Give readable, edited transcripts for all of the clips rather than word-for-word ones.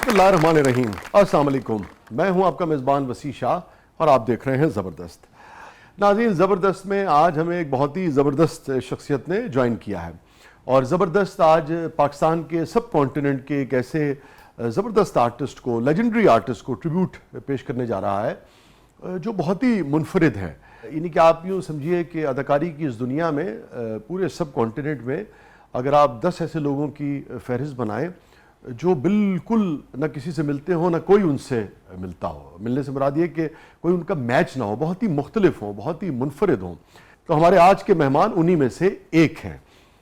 बिस्मिल्लाहिर्रहमानिर्रहीम। अस्सलाम वालेकुम। मैं हूं आपका मेज़बान वसी शाह और आप देख रहे हैं ज़बरदस्त। नाज़रीन, ज़बरदस्त में आज हमें एक बहुत ही ज़बरदस्त शख्सियत ने ज्वाइन किया है और ज़बरदस्त आज पाकिस्तान के सब कॉन्टिनेंट के एक ऐसे ज़बरदस्त आर्टिस्ट को, लेजेंडरी आर्टिस्ट को ट्रिब्यूट पेश करने जा रहा है जो बहुत ही मुनफरिद है। यानी कि आप यूँ समझिए कि अदाकारी की इस दुनिया में पूरे सब कॉन्टिनेंट में अगर आप 10 ऐसे लोगों की फहरिस्त बनाएं जो बिल्कुल न किसी से मिलते हो, न कोई उनसे मिलता हो, मिलने से मुराद ये कि कोई उनका मैच ना हो, बहुत ही मुख्तलिफ हो, बहुत ही मुनफरिद हों, तो हमारे आज के मेहमान उन्हीं में से एक हैं।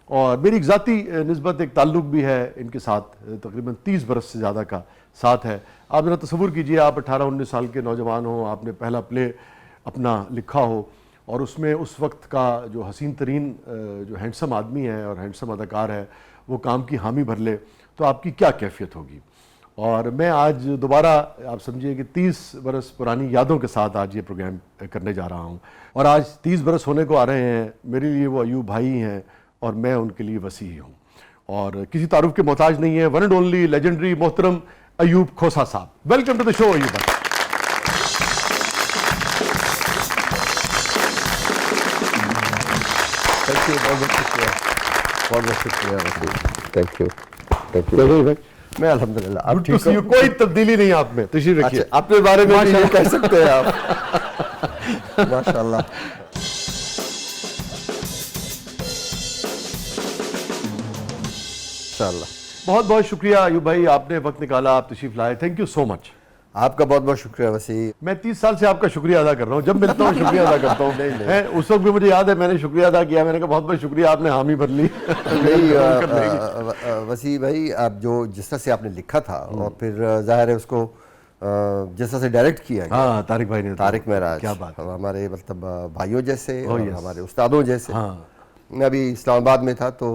और मेरी एक ज़ाती निस्बत, एक ताल्लुक़ भी है इनके साथ, तकरीबन 30 बरस से ज़्यादा का साथ है। आप ज़रा तसव्वुर कीजिए, आप 18-19 साल के नौजवान हो, आपने पहला प्ले अपना लिखा हो और उसमें उस वक्त का जो हसीन तरीन जो हैंडसम आदमी है और हैंडसम अदाकार है वो काम की हामी भर ले, तो आपकी क्या कैफियत होगी। और मैं आज दोबारा आप समझिए कि 30 बरस पुरानी यादों के साथ आज ये प्रोग्राम करने जा रहा हूँ और आज 30 बरस होने को आ रहे हैं। मेरे लिए वो अयूब भाई हैं और मैं उनके लिए वसी हूँ और किसी तारुफ के मोहताज नहीं है। वन एंड ओनली लेजेंडरी मोहतरम अयूब खोसा साहब, welcome to the show Ayub भाई। थैंक यू, बहुत बहुत शुक्रिया। Thank you, thank you. मैं अल्हम्दुलिल्लाह, आप ठीक हो? कोई तब्दीली नहीं आप में, तशरीफ रखिए। अच्छा, अपने बारे में भी ये कह सकते हैं आप। माशाल्लाह। इंशाअल्लाह। बहुत बहुत शुक्रिया अयूब भाई, आपने वक्त निकाला, आप तशरीफ लाए, थैंक यू सो मच। आपका बहुत बहुत शुक्रिया वसी। मैं 30 साल से आपका शुक्रिया अदा कर रहा हूँ, जब मिलता हूँ शुक्रिया अदा करता हूँ। नहीं, उस वक्त भी मुझे याद है मैंने शुक्रिया अदा किया, मैंने कहा बहुत बहुत शुक्रिया, आपने हामी भर ली। नहीं वसी भाई, आप जो जिस तरह से आपने लिखा था और फिर जाहिर है उसको जिस तरह से डायरेक्ट किया गया। हाँ, तारिक भाई ने, तारिक महराज, क्या बात, हमारे मतलब भाइयों जैसे और हमारे उस्तादों जैसे। मैं अभी इस्लामाबाद में था तो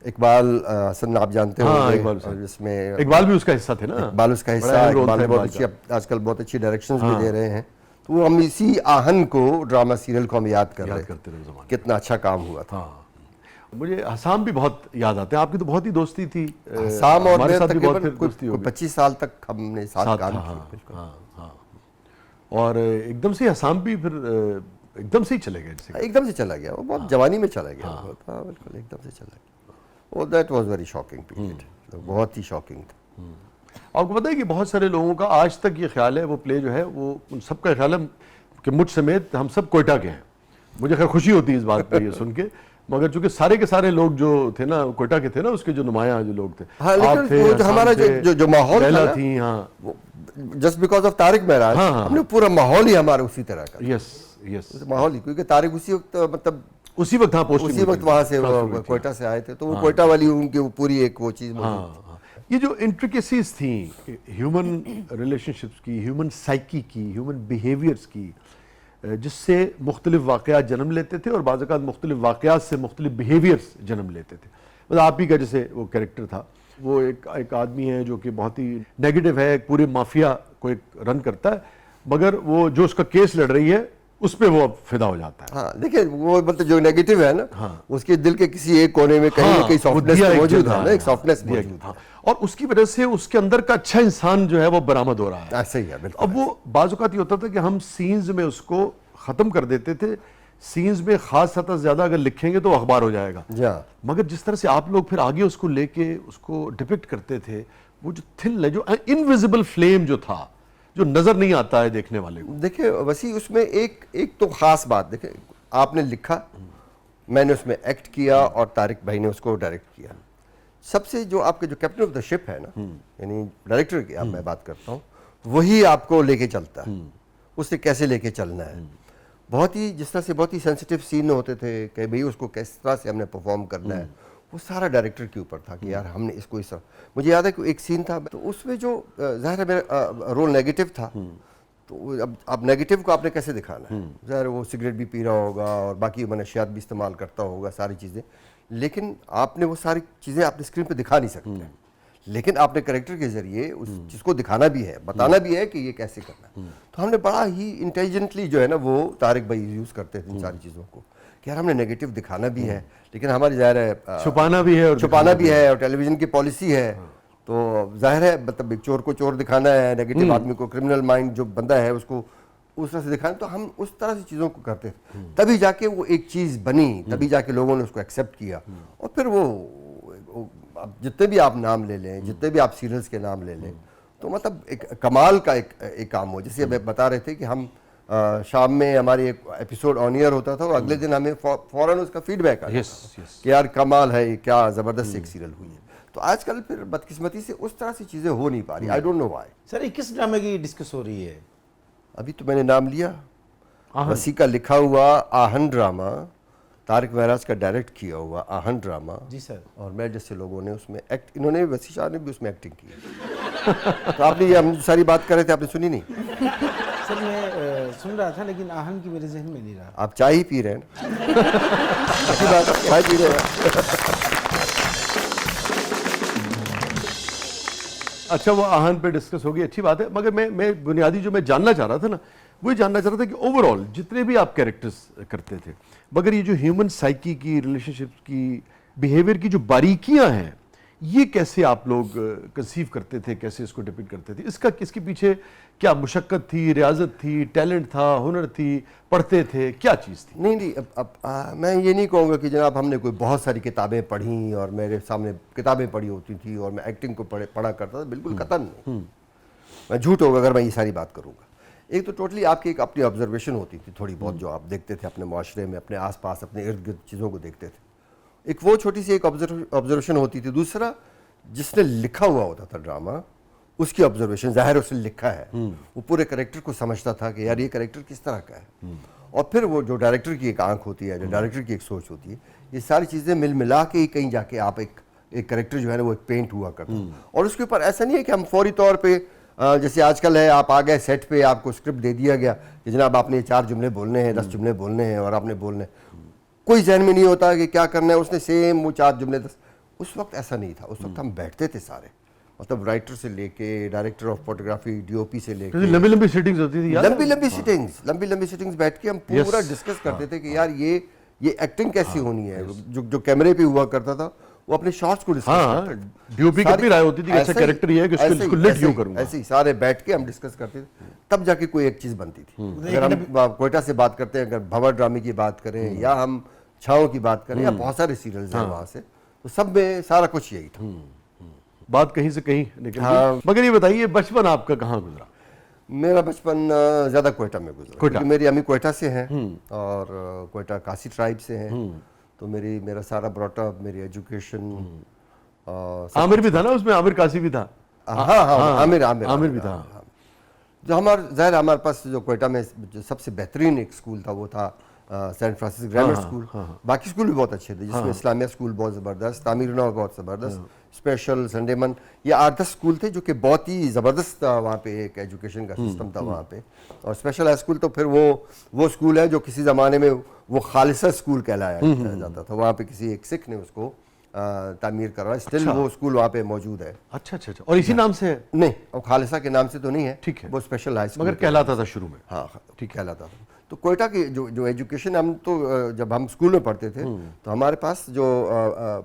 इकबाल हसन आप जानते होंगे, जिसमें इकबाल भी उसका हिस्सा थे ना। इकबाल उसका हिस्सा, इकबाल ने बहुत अच्छी, आजकल बहुत अच्छी डायरेक्शंस भी दे रहे हैं। तो हम इसी आहन को, ड्रामा सीरियल को हम याद करते रहे, कितना अच्छा काम हुआ था। मुझे हसाम भी बहुत याद आते हैं, आपकी तो बहुत ही दोस्ती थी। हसाम और हमारे साथ भी बहुत दोस्ती हो गई। 25 साल तक हमने साथ काम किया। और एकदम से हसाम भी फिर एकदम से ही चले गए। एकदम से चला गया, वो बहुत जवानी में चला गया। बिल्कुल एकदम से चला गया। Oh, that was very shocking period. बहुत ही शॉकिंग था। आपको पता है कि बहुत सारे लोगों का आज तक ये ख्याल है, वो प्ले जो है वो उन सबका ख्याल है कि मुझ समेत हम सब कोयटा के हैं। मुझे खैर खुशी होती है इस बात पे ये सुन के, मगर चूंकि सारे के सारे लोग जो थे ना कोयटा के थे ना, उसके जो नुमाया जो लोग थे, हाँ, आप थे, जो हमारा जो माहौल थी, हाँ, जस्ट बिकॉज ऑफ तारिक महराज, हमने पूरा माहौल ही हमारा उसी तरह का। यस, माहौल ही, क्योंकि तारिक उसी वक्त मतलब उसी वक्त उसी वक्त वहाँ से कोयटा से आए थे, तो वो कोयटा वाली उनकी वो पूरी एक वो चीज़। ये जो इंट्रिकेसीज थी ह्यूमन रिलेशनशिप्स की, ह्यूमन साइकी की, ह्यूमन बिहेवियर्स की, जिससे मुख्तलिफ वाक़यात जन्म लेते थे और बाज़ औक़ात मुख्तलिफ वाक़यात से मुख्तलिफ बिहेवियर्स जन्म लेते थे। मतलब आप ही का जैसे वो कैरेक्टर था, वो एक आदमी है जो कि बहुत ही नेगेटिव है, एक पूरे माफिया को एक रन करता है, मगर वो जो उसका केस लड़ रही है उस पे वो फिदा हो जाता है। हाँ, देखिए वो मतलब जो नेगेटिव है ना, उसके दिल के किसी एक कोने में कहीं ना कहीं सॉफ्टनेस मौजूद है ना, एक सॉफ्टनेस मौजूद है, और उसकी वजह से उसके अंदर का अच्छा इंसान जो है वो बरामद हो रहा है। ऐसे ही है, बिल्कुल। अब वो बाज़ औक़ात ये होता था कि हम सीन्स में उसको ख़त्म कर देते थे, सीन्स में खास हद से ज़्यादा अगर लिखेंगे तो अखबार हो जाएगा, मगर जिस तरह से आप लोग फिर आगे उसको लेके उसको डिपिक्ट करते थे, वो जो थिन, जो इनविजिबल फ्लेम जो था, जो नजर नहीं आता है देखने वाले को। देखिए वसी, उसमें एक तो खास बात, देखिए आपने लिखा, मैंने उसमें एक्ट किया और तारिक भाई ने उसको डायरेक्ट किया। सबसे जो आपके जो कैप्टन ऑफ द शिप है ना, यानी डायरेक्टर की अब मैं बात करता हूँ, वही आपको लेके चलता है, उससे कैसे लेके चलना है। बहुत ही जिस तरह से बहुत ही सेंसिटिव सीन होते थे कि भाई उसको किस तरह से हमने परफॉर्म करना है, वो सारा डायरेक्टर के ऊपर था कि यार हमने इसको इस तरह। मुझे याद है कि एक सीन था तो उसमें जो ज़ाहिर है मेरा रोल नेगेटिव था, तो अब नेगेटिव को आपने कैसे दिखाना है। ज़ाहिर वो सिगरेट भी पी रहा होगा और बाकी मनशियात भी इस्तेमाल करता होगा, सारी चीज़ें, लेकिन आपने वो सारी चीज़ें आपने स्क्रीन पर दिखा नहीं सकते, लेकिन आपने कैरेक्टर के जरिए उस चीज़ को दिखाना भी है, बताना भी है कि ये कैसे करना है। तो हमने बड़ा ही इंटेलिजेंटली जो है ना वो तारिक भाई यूज़ करते थे इन सारी चीज़ों को कि यार हमने नेगेटिव दिखाना भी है, लेकिन हमारी ज़ाहिर है छुपाना भी है और टेलीविज़न की पॉलिसी है तो जाहिर है मतलब एक चोर को चोर दिखाना है, नेगेटिव आदमी को, क्रिमिनल माइंड जो बंदा है उसको उस तरह से दिखाना, तो हम उस तरह से चीज़ों को करते थे, तभी जाके वो एक चीज़ बनी, तभी जाके लोगों ने उसको एक्सेप्ट किया। और फिर वो अब जितने भी आप नाम ले लें, जितने भी आप सीरियल्स के नाम ले लें, तो मतलब एक कमाल का एक काम हो। जैसे अब बता रहे थे कि हम शाम में हमारी एक एपिसोड ऑन ईयर होता था और अगले दिन हमें फौरन उसका फीडबैक आता था कि यार कमाल है, ये क्या ज़बरदस्त एक सीरियल हुई है। तो आजकल फिर बदकिस्मती से उस तरह से चीज़ें हो नहीं पा रही। I don't know why. Sir ये किस ड्रामे की डिस्कस हो रही है? अभी तो मैंने नाम लिया, वसी का लिखा हुआ आहन ड्रामा, तारिक महराज का डायरेक्ट किया हुआ आहन ड्रामा। जी सर। और मैं जैसे लोगों ने उसमें एक्ट, इन्होंने वसी शाह ने भी उसमें एक्टिंग की। तो आपने ये हम सारी बात कर रहे थे, आपने सुनी नहीं? सर मैं सुन रहा था लेकिन आहन की मेरे जहन में नहीं रहा। आप चाय ही पी रहे हैं ना? अच्छी बात है, चाय पी रहे हैं। अच्छा, वो आहन पे डिस्कस होगी, अच्छी बात है। मगर मैं बुनियादी जो मैं जानना चाह रहा था ना, वो जानना चाह रहा था कि ओवरऑल जितने भी आप कैरेक्टर्स करते थे, मगर ये जो ह्यूमन साइकी की, रिलेशनशिप्स की, बिहेवियर की जो बारीकियां हैं, ये कैसे आप लोग कंसीव करते थे, कैसे इसको डिपिक्ट करते थे? इसके पीछे क्या मुशक्कत थी, रियाजत थी, टैलेंट था, हुनर थी, पढ़ते थे, क्या चीज़ थी? नहीं, मैं ये नहीं कहूँगा कि जनाब हमने कोई बहुत सारी किताबें पढ़ी और मेरे सामने किताबें पढ़ी होती थी और मैं एक्टिंग को पढ़ा करता था, बिल्कुल कतन नहीं। मैं झूठ होगा अगर मैं ये सारी बात करूँगा। एक तो टोटली आपकी एक अपनी ऑब्जर्वेशन होती थी थोड़ी बहुत, जो आप देखते थे अपने माशरे में, अपने आसपास, अपने इर्द गिर्द चीज़ों को देखते थे, एक वो छोटी सी एक ऑब्जर्वेशन होती थी। दूसरा, जिसने लिखा हुआ होता था ड्रामा, उसकी ऑब्जर्वेशन, जाहिर उसने लिखा है, वो पूरे कैरेक्टर को समझता था कि यार ये कैरेक्टर किस तरह का है। और फिर वो जो डायरेक्टर की एक आंख होती है, जो डायरेक्टर की एक सोच होती है, ये सारी चीज़ें मिल मिला के ही कहीं जाके आप एक कैरेक्टर जो है ना वो एक पेंट हुआ करता। और उसके ऊपर ऐसा नहीं है कि हम फौरी तौर पे जैसे आजकल है, आप आ गए सेट पे, आपको स्क्रिप्ट दे दिया गया कि जनाब आपने 4 जुमले बोलने हैं, 10 जुमले बोलने हैं और आपने बोलने हैं। कोई जहन में नहीं होता कि क्या करना है, उसने सेम वो 4 जुमले 10। उस वक्त ऐसा नहीं था। उस वक्त हम बैठते थे सारे, मतलब राइटर से लेके डायरेक्टर ऑफ फोटोग्राफी, डीओपी से लेके, लंबी लंबी सिटिंग्स होती थी, लंबी लंबी सिटिंग्स बैठ के हम पूरा डिस्कस करते थे कि यार ये एक्टिंग कैसी होनी है। जो कैमरे पे हुआ करता था वो अपने शॉट्स को डिस्कस करते थे। डीओपी कितनी राय होती थी कि ऐसा कैरेक्टर ये है कि इसको लिट यूं करूंगा। ऐसे ही सारे बैठ के हम डिस्कस करते थे, तब जाके कोई एक चीज़ बनती थी। अगर हम कोयटा से बात करते हैं, अगर भंवर ड्रामे की बात करें या हम छाओं की बात करें या बहुत सारे सीरियल्स हैं वहाँ से, तो सब में सारा कुछ यही था। बात कहीं से कहीं निकल गई। मगर ये बताइए, बचपन आपका कहाँ गुजरा? मेरा बचपन ज़्यादा कोयटा में गुजरा, क्योंकि मेरी अम्मी कोयटा से हैं और कोयटा कासी ट्राइब से हैं। तो मेरा सारा ब्रॉटअप, मेरी एजुकेशन, आमिर भी था ना उसमें, आमिर कासी भी था। हाँ, आमिर भी था। जो हमारे पास जो कोयटा में जो सबसे बेहतरीन एक स्कूल था वो था सेंट फ्रांसिस ग्रामर स्कूल। बाकी स्कूल भी बहुत अच्छे थे, जिसमें इस्लामिया स्कूल बहुत ज़बरदस्त, तामीरना बहुत ज़बरदस्त, स्पेशल, संडेमन, ये 8-10 स्कूल थे जो कि बहुत ही ज़बरदस्त वहाँ पे एक एजुकेशन का सिस्टम था वहाँ पे। और स्पेशल हाई स्कूल तो फिर वो स्कूल है जो किसी ज़माने में वो खालिसा स्कूल कहलाया जाता था। वहाँ पे किसी एक सिख ने उसको तामीर करवाया, स्टिल वो स्कूल वहाँ पे मौजूद है। अच्छा। और इसी नाम से है? नहीं, और खालिसा के नाम से तो नहीं है, ठीक है, वो स्पेशल हाई स्कूल मगर कहलाता था शुरू में। हाँ, ठीक कहलाता था। तो कोयटा की जो एजुकेशन, हम तो जब हम स्कूल में पढ़ते थे तो हमारे पास जो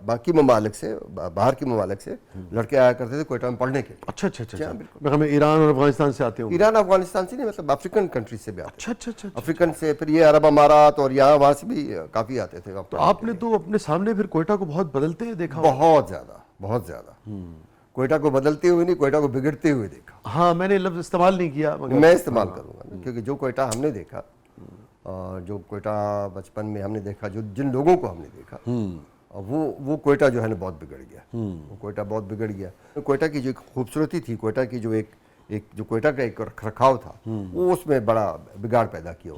बाकी ममालिक से, बाहर के ममालिक से लड़के आया करते थे कोयटा में पढ़ने के। अच्छा। मैं ईरान और अफगानिस्तान से आते हूँ। ईरान अफगानिस्तान से नहीं, मतलब अफ्रीकन कंट्री से भी आते। अच्छा। अफ्रीकन से, फिर ये अरब अमारात और यहाँ वहाँ से भी काफ़ी आते थे। तो आपने तो अपने सामने फिर कोयटा को बहुत बदलते हुए देखा? बहुत ज़्यादा। कोयटा को बदलते हुए नहीं, कोयटा को बिगड़ते हुए देखा। हाँ, मैंने लफ्ज़ इस्तेमाल नहीं किया, मैं इस्तेमाल करूँगा, क्योंकि जो कोयटा हमने देखा और जो कोयटा बचपन में हमने देखा, जो जिन लोगों को हमने देखा, वो कोयटा जो है ना बहुत बिगड़ गया। वो कोयटा बहुत बिगड़ गया। तो कोयटा की जो खूबसूरती थी, कोयटा की जो एक जो कोयटा का एक रखरखाव था, वो उसमें बड़ा बिगाड़ पैदा किया।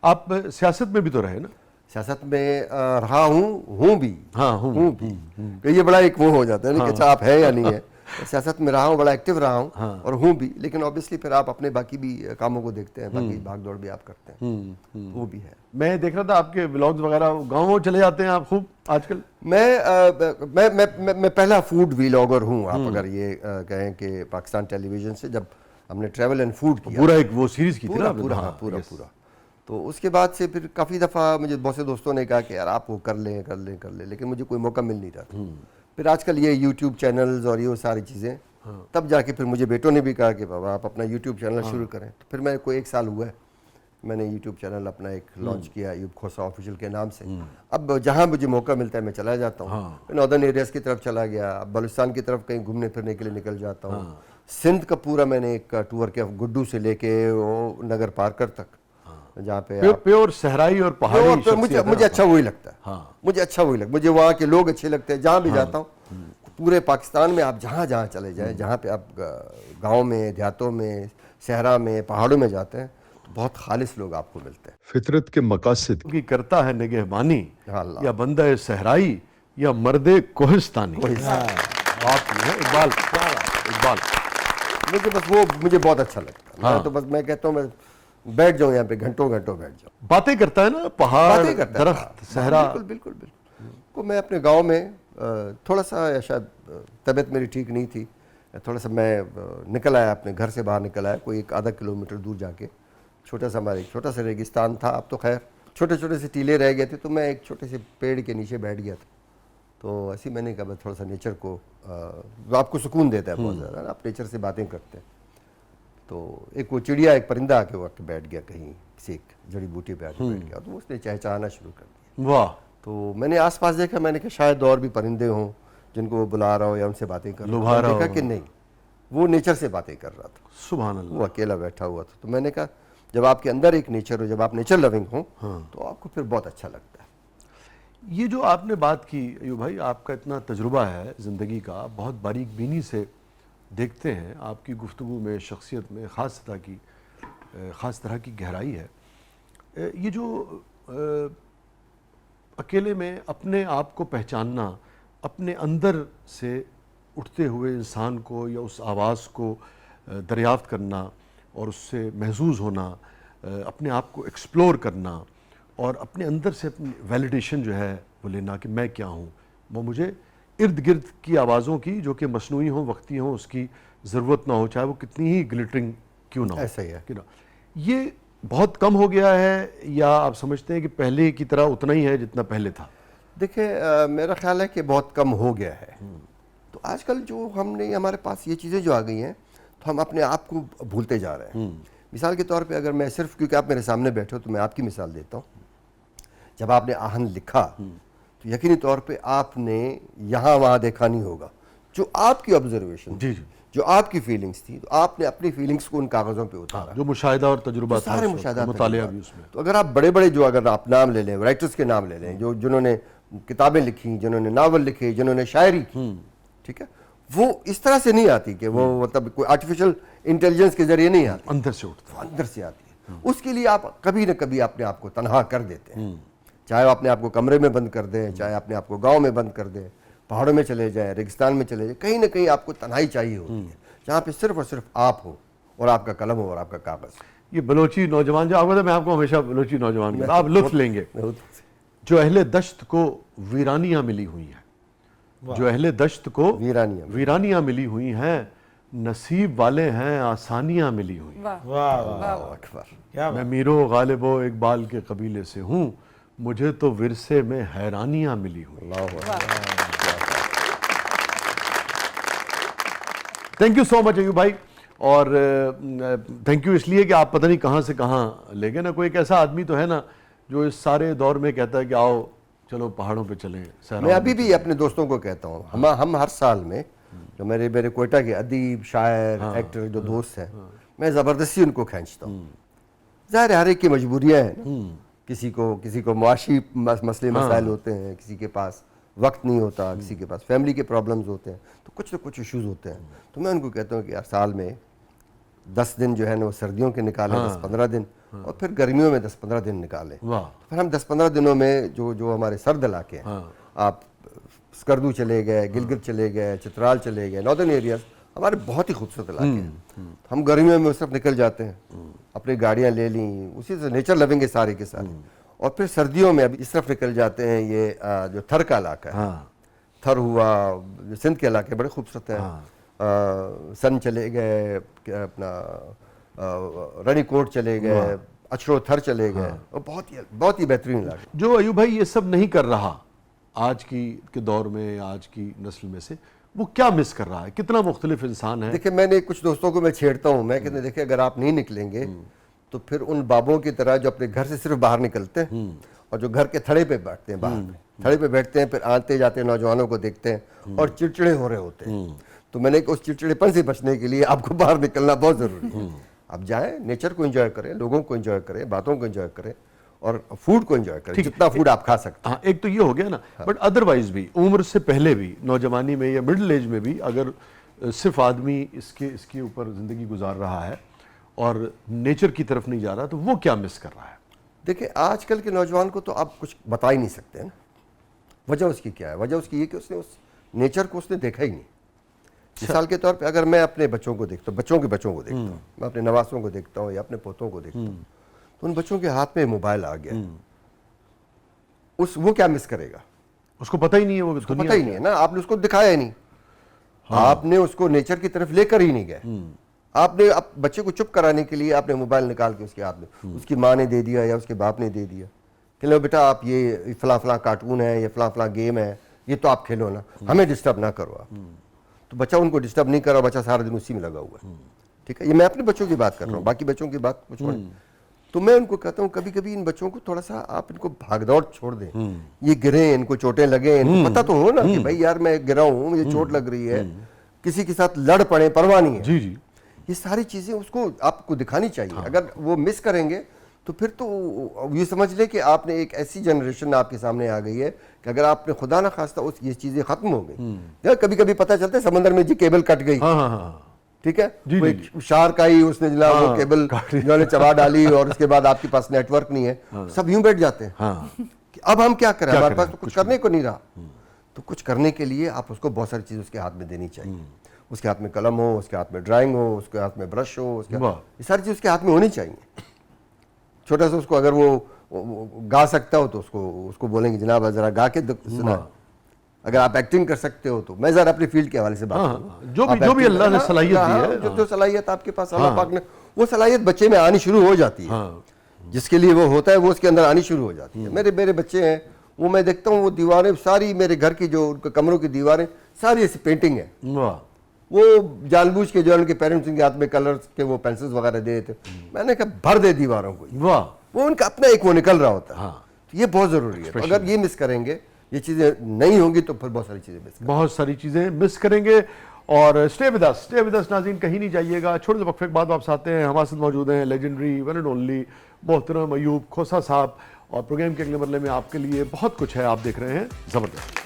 आप सियासत में भी तो रहे ना? सियासत में रहा हूँ भी। हाँ, हूँ भी। तो ये बड़ा एक वो हो जाता है ना कि अच्छा आप है या नहीं है। सियासत में रहा हूँ, बड़ा एक्टिव रहा हूँ और हूँ भी, लेकिन ऑब्वियसली फिर आप अपने बाकी भी कामों को देखते हैं, बाकी भाग दौड़ भी आप करते हैं, वो भी है। मैं देख रहा था आपके व्लॉग्स वगैरह, गाँव चले जाते हैं आप खूब आजकल। मैं पहला फूड व्लॉगर हूँ, आप अगर ये कहें कि पाकिस्तान टेलीविजन से जब हमने ट्रैवल एंड फूड किया, पूरा एक वो सीरीज की थी ना, पूरा। तो उसके बाद से फिर काफ़ी दफ़ा मुझे बहुत से दोस्तों ने कहा कि यार आप वो कर लें, लेकिन मुझे कोई मौका मिल नहीं रहा था। फिर आजकल ये यूट्यूब चैनल्स और ये सारी चीज़ें, तब जाके फिर मुझे बेटों ने भी कहा कि बाबा आप अपना यूट्यूब चैनल शुरू करें। तो फिर मैं कोई 1 साल हुआ है मैंने यूट्यूब चैनल अपना एक लॉन्च किया, अयूब खोसा ऑफिशियल के नाम से। अब जहाँ मुझे मौका मिलता है मैं चला जाता हूँ। नॉर्दर्न एरियाज़ की तरफ चला गया, अब बलूचिस्तान की तरफ कहीं घूमने फिरने के लिए निकल जाता हूँ। सिंध का पूरा मैंने एक टूर किया, गुड्डू से लेके वो नगर पार्कर तक, जहाँ पे प्योर सहराई और पहाड़ी मुझे अच्छा वही लगता है। मुझे अच्छा वही लगता है, मुझे वहाँ के लोग अच्छे लगते हैं। जहाँ भी जाता हूँ पूरे पाकिस्तान में, आप जहाँ जहाँ चले जाएं, जहाँ पे आप गाँव में, देहातों में, सहरा में, पहाड़ों में जाते हैं, तो बहुत खालिस लोग आपको मिलते हैं। फितरत के मकासद की करता है निगहबानी, अल्लाह। या बंदा है सहराई या मर्दे कोहिस्तानी। बात ये है इकबाल। मुझे बहुत अच्छा लगता है। मैं तो बस मैं कहता हूँ मैं बैठ जाऊँ यहाँ पे घंटों घंटों बैठ जाऊँ। बातें करता है ना, पहाड़, बातें करता है, दरख्त, सहरा। बिल्कुल। तो मैं अपने गांव में थोड़ा सा, शायद तबीयत मेरी ठीक नहीं थी, थोड़ा सा मैं निकल आया, अपने घर से बाहर निकल आया, कोई 1 आधा किलोमीटर दूर जाके छोटा सा रेगिस्तान था। अब तो खैर छोटे छोटे से टीले रह गए थे, तो मैं एक छोटे से पेड़ के नीचे बैठ गया था। तो ऐसे मैंने कहा थोड़ा सा नेचर को, आपको सुकून देता है बहुत ज़्यादा, आप नेचर से बातें करते हैं। तो एक वो चिड़िया, एक परिंदा आके वो बैठ गया कहीं, किसी एक जड़ी बूटी पे आके बैठ गया, तो उसने चहचहाना शुरू कर दिया। वाह। तो मैंने आसपास देखा, मैंने कहा शायद और भी परिंदे हों जिनको वो बुला रहा हो या उनसे बातें कर लुभा रहा हो। देखा कि नहीं, वो नेचर से बातें कर रहा था। सुभान अल्लाह। वो अकेला बैठा हुआ था। तो मैंने कहा जब आपके अंदर एक नेचर हो, जब आप नेचर लविंग हो, तो आपको फिर बहुत अच्छा लगता है। ये जो आपने बात की अयूब भाई, आपका इतना तजुर्बा है ज़िंदगी का, बहुत बारीक बीनी से देखते हैं, आपकी गुफ्तगू में, शख्सियत में ख़ास तरह की गहराई है। ये जो अकेले में अपने आप को पहचानना, अपने अंदर से उठते हुए इंसान को या उस आवाज़ को दरियाफ्त करना और उससे महसूस होना, अपने आप को एक्सप्लोर करना और अपने अंदर से अपनी वैलिडेशन जो है वो लेना कि मैं क्या हूँ, वो मुझे इर्द गिर्द की आवाज़ों की जो कि मसनूई हों, वक्ती हों, उसकी ज़रूरत ना हो, चाहे वो कितनी ही ग्लिटरिंग क्यों ना हो। ऐसा ही है कि ना, ये बहुत कम हो गया है या आप समझते हैं कि पहले की तरह उतना ही है जितना पहले था? देखिए, मेरा ख्याल है कि बहुत कम हो गया है। तो आजकल जो हमने, हमारे पास ये चीज़ें जो आ गई हैं, तो हम अपने आप को भूलते जा रहे हैं। मिसाल के तौर पे अगर मैं सिर्फ, क्योंकि आप मेरे सामने बैठे हो तो मैं आपकी मिसाल देता हूँ। जब आपने आहन लिखा तो यकीनी तौर पे आपने यहाँ वहाँ देखा नहीं होगा, जो आपकी ऑब्जर्वेशन, जी, जो आपकी फीलिंग्स थी, तो आपने अपनी फीलिंग्स को उन कागज़ों पे उतारा। जो मुशाहिदा और तजुर्बा था, सारे मुशाहिदात, मुतालिया भी उसमें। तो अगर आप बड़े बड़े, जो अगर आप नाम ले लें, राइटर्स के नाम ले लें, जो जिन्होंने किताबें लिखी, जिन्होंने नावल लिखे, जिन्होंने शायरी की, ठीक है, वो इस तरह से नहीं आती कि वो मतलब कोई आर्टिफिशियल इंटेलिजेंस के जरिए नहीं आती, अंदर से उठता, अंदर से आती है। उसके लिए आप कभी न कभी अपने आप को तनहा कर देते हैं, चाहे अपने आप को कमरे में बंद कर दें, चाहे अपने आप को गांव में बंद कर दें, पहाड़ों में चले जाएं, रेगिस्तान में चले जाएं, कहीं ना कहीं आपको तन्हाई चाहिए होती है, जहाँ पे सिर्फ और सिर्फ आप हो और आपका कलम हो और आपका कागज़। ये बलोची नौजवान जो आपको, मैं आपको हमेशा बलोची नौजवान कहता हूं, आप लुत्फ लेंगे। जो अहले दश्त को वीरानियां मिली हुई हैं, जो अहले दश्त को वीरानियां मिली हुई हैं, नसीब वाले हैं आसानियां मिली हुई। वाह वाह अकबर, मैं मीरो गालिबो इकबाल के कबीले से हूँ, मुझे तो विरसे में हैरानियां मिली हुई। Thank you so much Ayub भाई, और थैंक यू इसलिए कि आप पता नहीं कहाँ से कहाँ ले गए ना। कोई एक ऐसा आदमी तो है ना जो इस सारे दौर में कहता है कि आओ चलो पहाड़ों पे चलें। मैं अभी भी अपने दोस्तों को कहता हूँ, हम हर साल में, जो मेरे कोयटा के अदीब, शायर, एक्टर जो दोस्त हैं, मैं ज़बरदस्ती उनको खींचता हूँ। ज़ाहिर हर एक की मजबूरियाँ हैं, किसी को मुआशी मसले मसाइल होते हैं, किसी के पास वक्त नहीं होता, किसी के पास फैमिली के प्रॉब्लम्स होते हैं, तो कुछ इश्यूज़ होते हैं। तो मैं उनको कहता हूँ कि यार साल में 10 दिन जो है ना वो सर्दियों के निकालें, 10-15 दिन, और फिर गर्मियों में 10-15 दिन निकालें। तो फिर हम 10-15 दिनों में जो हमारे सर्द इलाके हैं, आप स्कर्दू चले गए, गिलगित चले गए, चित्राल चले गए, नॉर्दर्न एरियाज हमारे बहुत ही खूबसूरत इलाके हैं। हम गर्मियों में उस तरफ निकल जाते हैं, अपनी गाड़ियाँ ले ली, उसी से नेचर लवेंगे सारे के सारे, और फिर सर्दियों में अभी इस तरफ निकल जाते हैं। ये जो थर का इलाका है, थर हुआ, सिंध के इलाके बड़े खूबसूरत हैं। सन चले गए, अपना रानीकोट चले गए, अछरो थर चले गए, और बहुत ही बेहतरीन इलाका। जो अयूब भाई ये सब नहीं कर रहा, आज की के दौर में, आज की नस्ल में से वो क्या मिस कर रहा है? कितना मुख्तलिफ इंसान है? देखिए, मैंने कुछ दोस्तों को मैं छेड़ता हूँ, मैं कहते देखिए अगर आप नहीं निकलेंगे तो फिर उन बाबों की तरह जो अपने घर से सिर्फ बाहर निकलते हैं और जो घर के थड़े पे बैठते हैं, बाहर पे थड़े पे बैठते हैं, फिर आते जाते नौजवानों को देखते हैं और चिड़चिड़े हो रहे होते हैं। तो मैंने उस चिड़चिड़ेपन से बचने के लिए आपको बाहर निकलना बहुत ज़रूरी है। आप जाएं, नेचर को एंजॉय करें, लोगों को एंजॉय करें, बातों को एंजॉय करें और फूड को एंजॉय करें, जितना फूड आप खा सकते हैं। हाँ, एक तो ये हो गया ना, बट अदरवाइज भी उम्र से पहले भी, नौजवानी में या मिडिल एज में भी, अगर सिर्फ आदमी इसके ऊपर ज़िंदगी गुजार रहा है और नेचर की तरफ नहीं जा रहा, तो वो क्या मिस कर रहा है? देखिए, आजकल के नौजवान को तो आप कुछ बता ही नहीं सकते ना। वजह उसकी क्या है? वजह उसकी ये कि उसने उस नेचर को उसने देखा ही नहीं। मिसाल के तौर पे अगर मैं अपने बच्चों को देखता हूँ, बच्चों को देखता हूँ, मैं अपने नवासों को देखता हूँ या अपने पोतों को देखता हूँ, तो उन बच्चों के हाथ में मोबाइल आ गया, वो क्या मिस करेगा? उसको पता ही नहीं है, वो उसको दुनिया पता ही नहीं है ना, आपने उसको दिखाया ही नहीं। आपने उसको नेचर की तरफ लेकर ही नहीं गए। आपने बच्चे को चुप कराने के लिए आपने मोबाइल निकाल के उसके हाथ में, उसकी माँ ने दे दिया या उसके बाप ने दे दिया कि लो बेटा, आप ये फला फला कार्टून है, ये फला फला गेम है, ये तो आप खेलो ना, हमें डिस्टर्ब ना करो आप। तो बच्चा उनको डिस्टर्ब नहीं कर रहा, बच्चा सारा दिन उसी में लगा हुआ है। ठीक है, ये मैं अपने बच्चों की बात कर रहा हूँ, बाकी बच्चों की बात कुछ नहीं। तो मैं उनको कहता हूँ कभी कभी इन बच्चों को थोड़ा सा आप इनको भागदौड़ छोड़ दें। ये गिरे, इनको चोटें लगे, इनको पता तो हो ना कि भाई यार मैं गिरा हूँ, मुझे चोट लग रही है, किसी के साथ लड़ पड़े, परवाह नहीं है। जी जी, ये सारी चीजें उसको आपको दिखानी चाहिए। अगर वो मिस करेंगे तो फिर तो ये समझ ले कि आपने एक ऐसी जनरेशन आपके सामने आ गई है कि अगर आपने खुदा ना खास्ता उस ये चीजें खत्म हो गई। कभी कभी पता चलता है समंदर में जी केबल कट गई, हाँ हाँ हाँ, ठीक है, जी, कोई जी, शार्क आई, उसने जो वो केबल जो चबा डाली और उसके बाद आपके पास नेटवर्क नहीं है, सब यूं बैठ जाते हैं हाँ, कि अब हम क्या करें, हमारे करें? पास तो कुछ करने को नहीं रहा। तो कुछ करने के लिए आप उसको बहुत सारी चीज़ उसके हाथ में देनी चाहिए। उसके हाथ में कलम हो, उसके हाथ में ड्राइंग हो, उसके हाथ में ब्रश हो, ये सारी चीज़ उसके हाथ में होनी चाहिए। छोटा सा उसको अगर वो गा सकता हो तो उसको बोलेंगे जनाब ज़रा गा के सुना। अगर आप एक्टिंग कर सकते हो तो मैं ज़रा अपनी फील्ड के हवाले से बात करूँ, जो भी अल्लाह ने सलाहियत दी है, जो सलाहियत आपके पास अल्लाह पाक ने, वो सलाहियत बच्चे में आनी शुरू हो जाती है। जिसके लिए वो होता है वो उसके अंदर आनी शुरू हो जाती है। मेरे बच्चे हैं, वो मैं देखता हूँ वो दीवारें सारी, मेरे घर की जो उनके कमरों की दीवारें सारी ऐसी पेंटिंग है। वो जानबूझ के जो उनके पेरेंट्स उनके हाथ में कलर्स के वो पेंसिल्स वगैरह दे देते, मैंने कहा भर दे दीवारों को, वाह, वो उनका अपना एक वो निकल रहा होता है। तो ये बहुत जरूरी है। तो अगर ये मिस करेंगे, ये चीजें नहीं होंगी तो फिर बहुत सारी चीजें मिस करेंगे। और स्टे विद अस नाज़रीन, कहीं नहीं जाइएगा। छोटे से वक्फे के बाद वापस आते हैं। हमारे साथ मौजूद हैं लेजेंडरी वन एंड ओनली मोहतरम अयूब खोसा साहब, और प्रोग्राम के अगले मरले में आपके लिए बहुत कुछ है। आप देख रहे हैं ज़बरदस्त।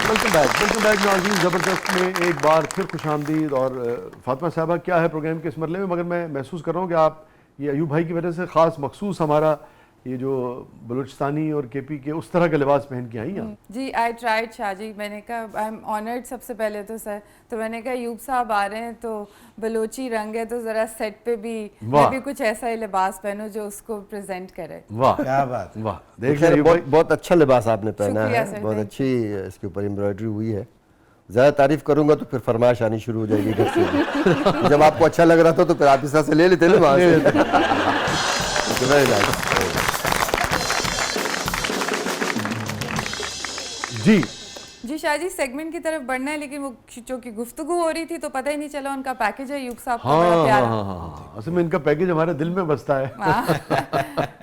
वेलकम बैक नाज़रीन। ज़बरदस्त में एक बार फिर खुशामदीद। और फातिमा साहबा, क्या है प्रोग्राम के इस मरले में? मगर मैं महसूस कर रहा हूँ कि आप ये अयूब भाई की वजह से ख़ास मखसूस हमारा ये जो बलूचिस्तानी और केपी के उस तरह का लिबास पहन के आई हैं। जी, आई ट्राइड शाहजी। मैंने कहा आई एम ऑनर्ड सबसे पहले तो सर, तो मैंने कहा अयूब साहब आ रहे हैं तो बलोची रंग है, तो ज़रा सेट पे भी मैं भी कुछ ऐसा ही लिबास पहनूं जो उसको प्रेजेंट करे। वाह, क्या बात, वाह। देखिए बहुत अच्छा लिबास आपने पहना है, सर, बहुत अच्छी इसके ऊपर एम्ब्रॉयडरी हुई है। ज़्यादा तारीफ करूंगा तो फिर फरमाइश आनी शुरू हो जाएगी घर से। जब आपको अच्छा लग रहा था तो फिर आप इस से ले लेते ना वहाँ से। Very nice. जी शाहजी, सेगमेंट की तरफ बढ़ना है, लेकिन वो चूंकि गुफ्तगू हो रही थी तो पता ही नहीं चला उनका पैकेज है अयूब साहब का बड़ा प्यारा। हाँ, असल में इनका पैकेज हमारे दिल में बसता है।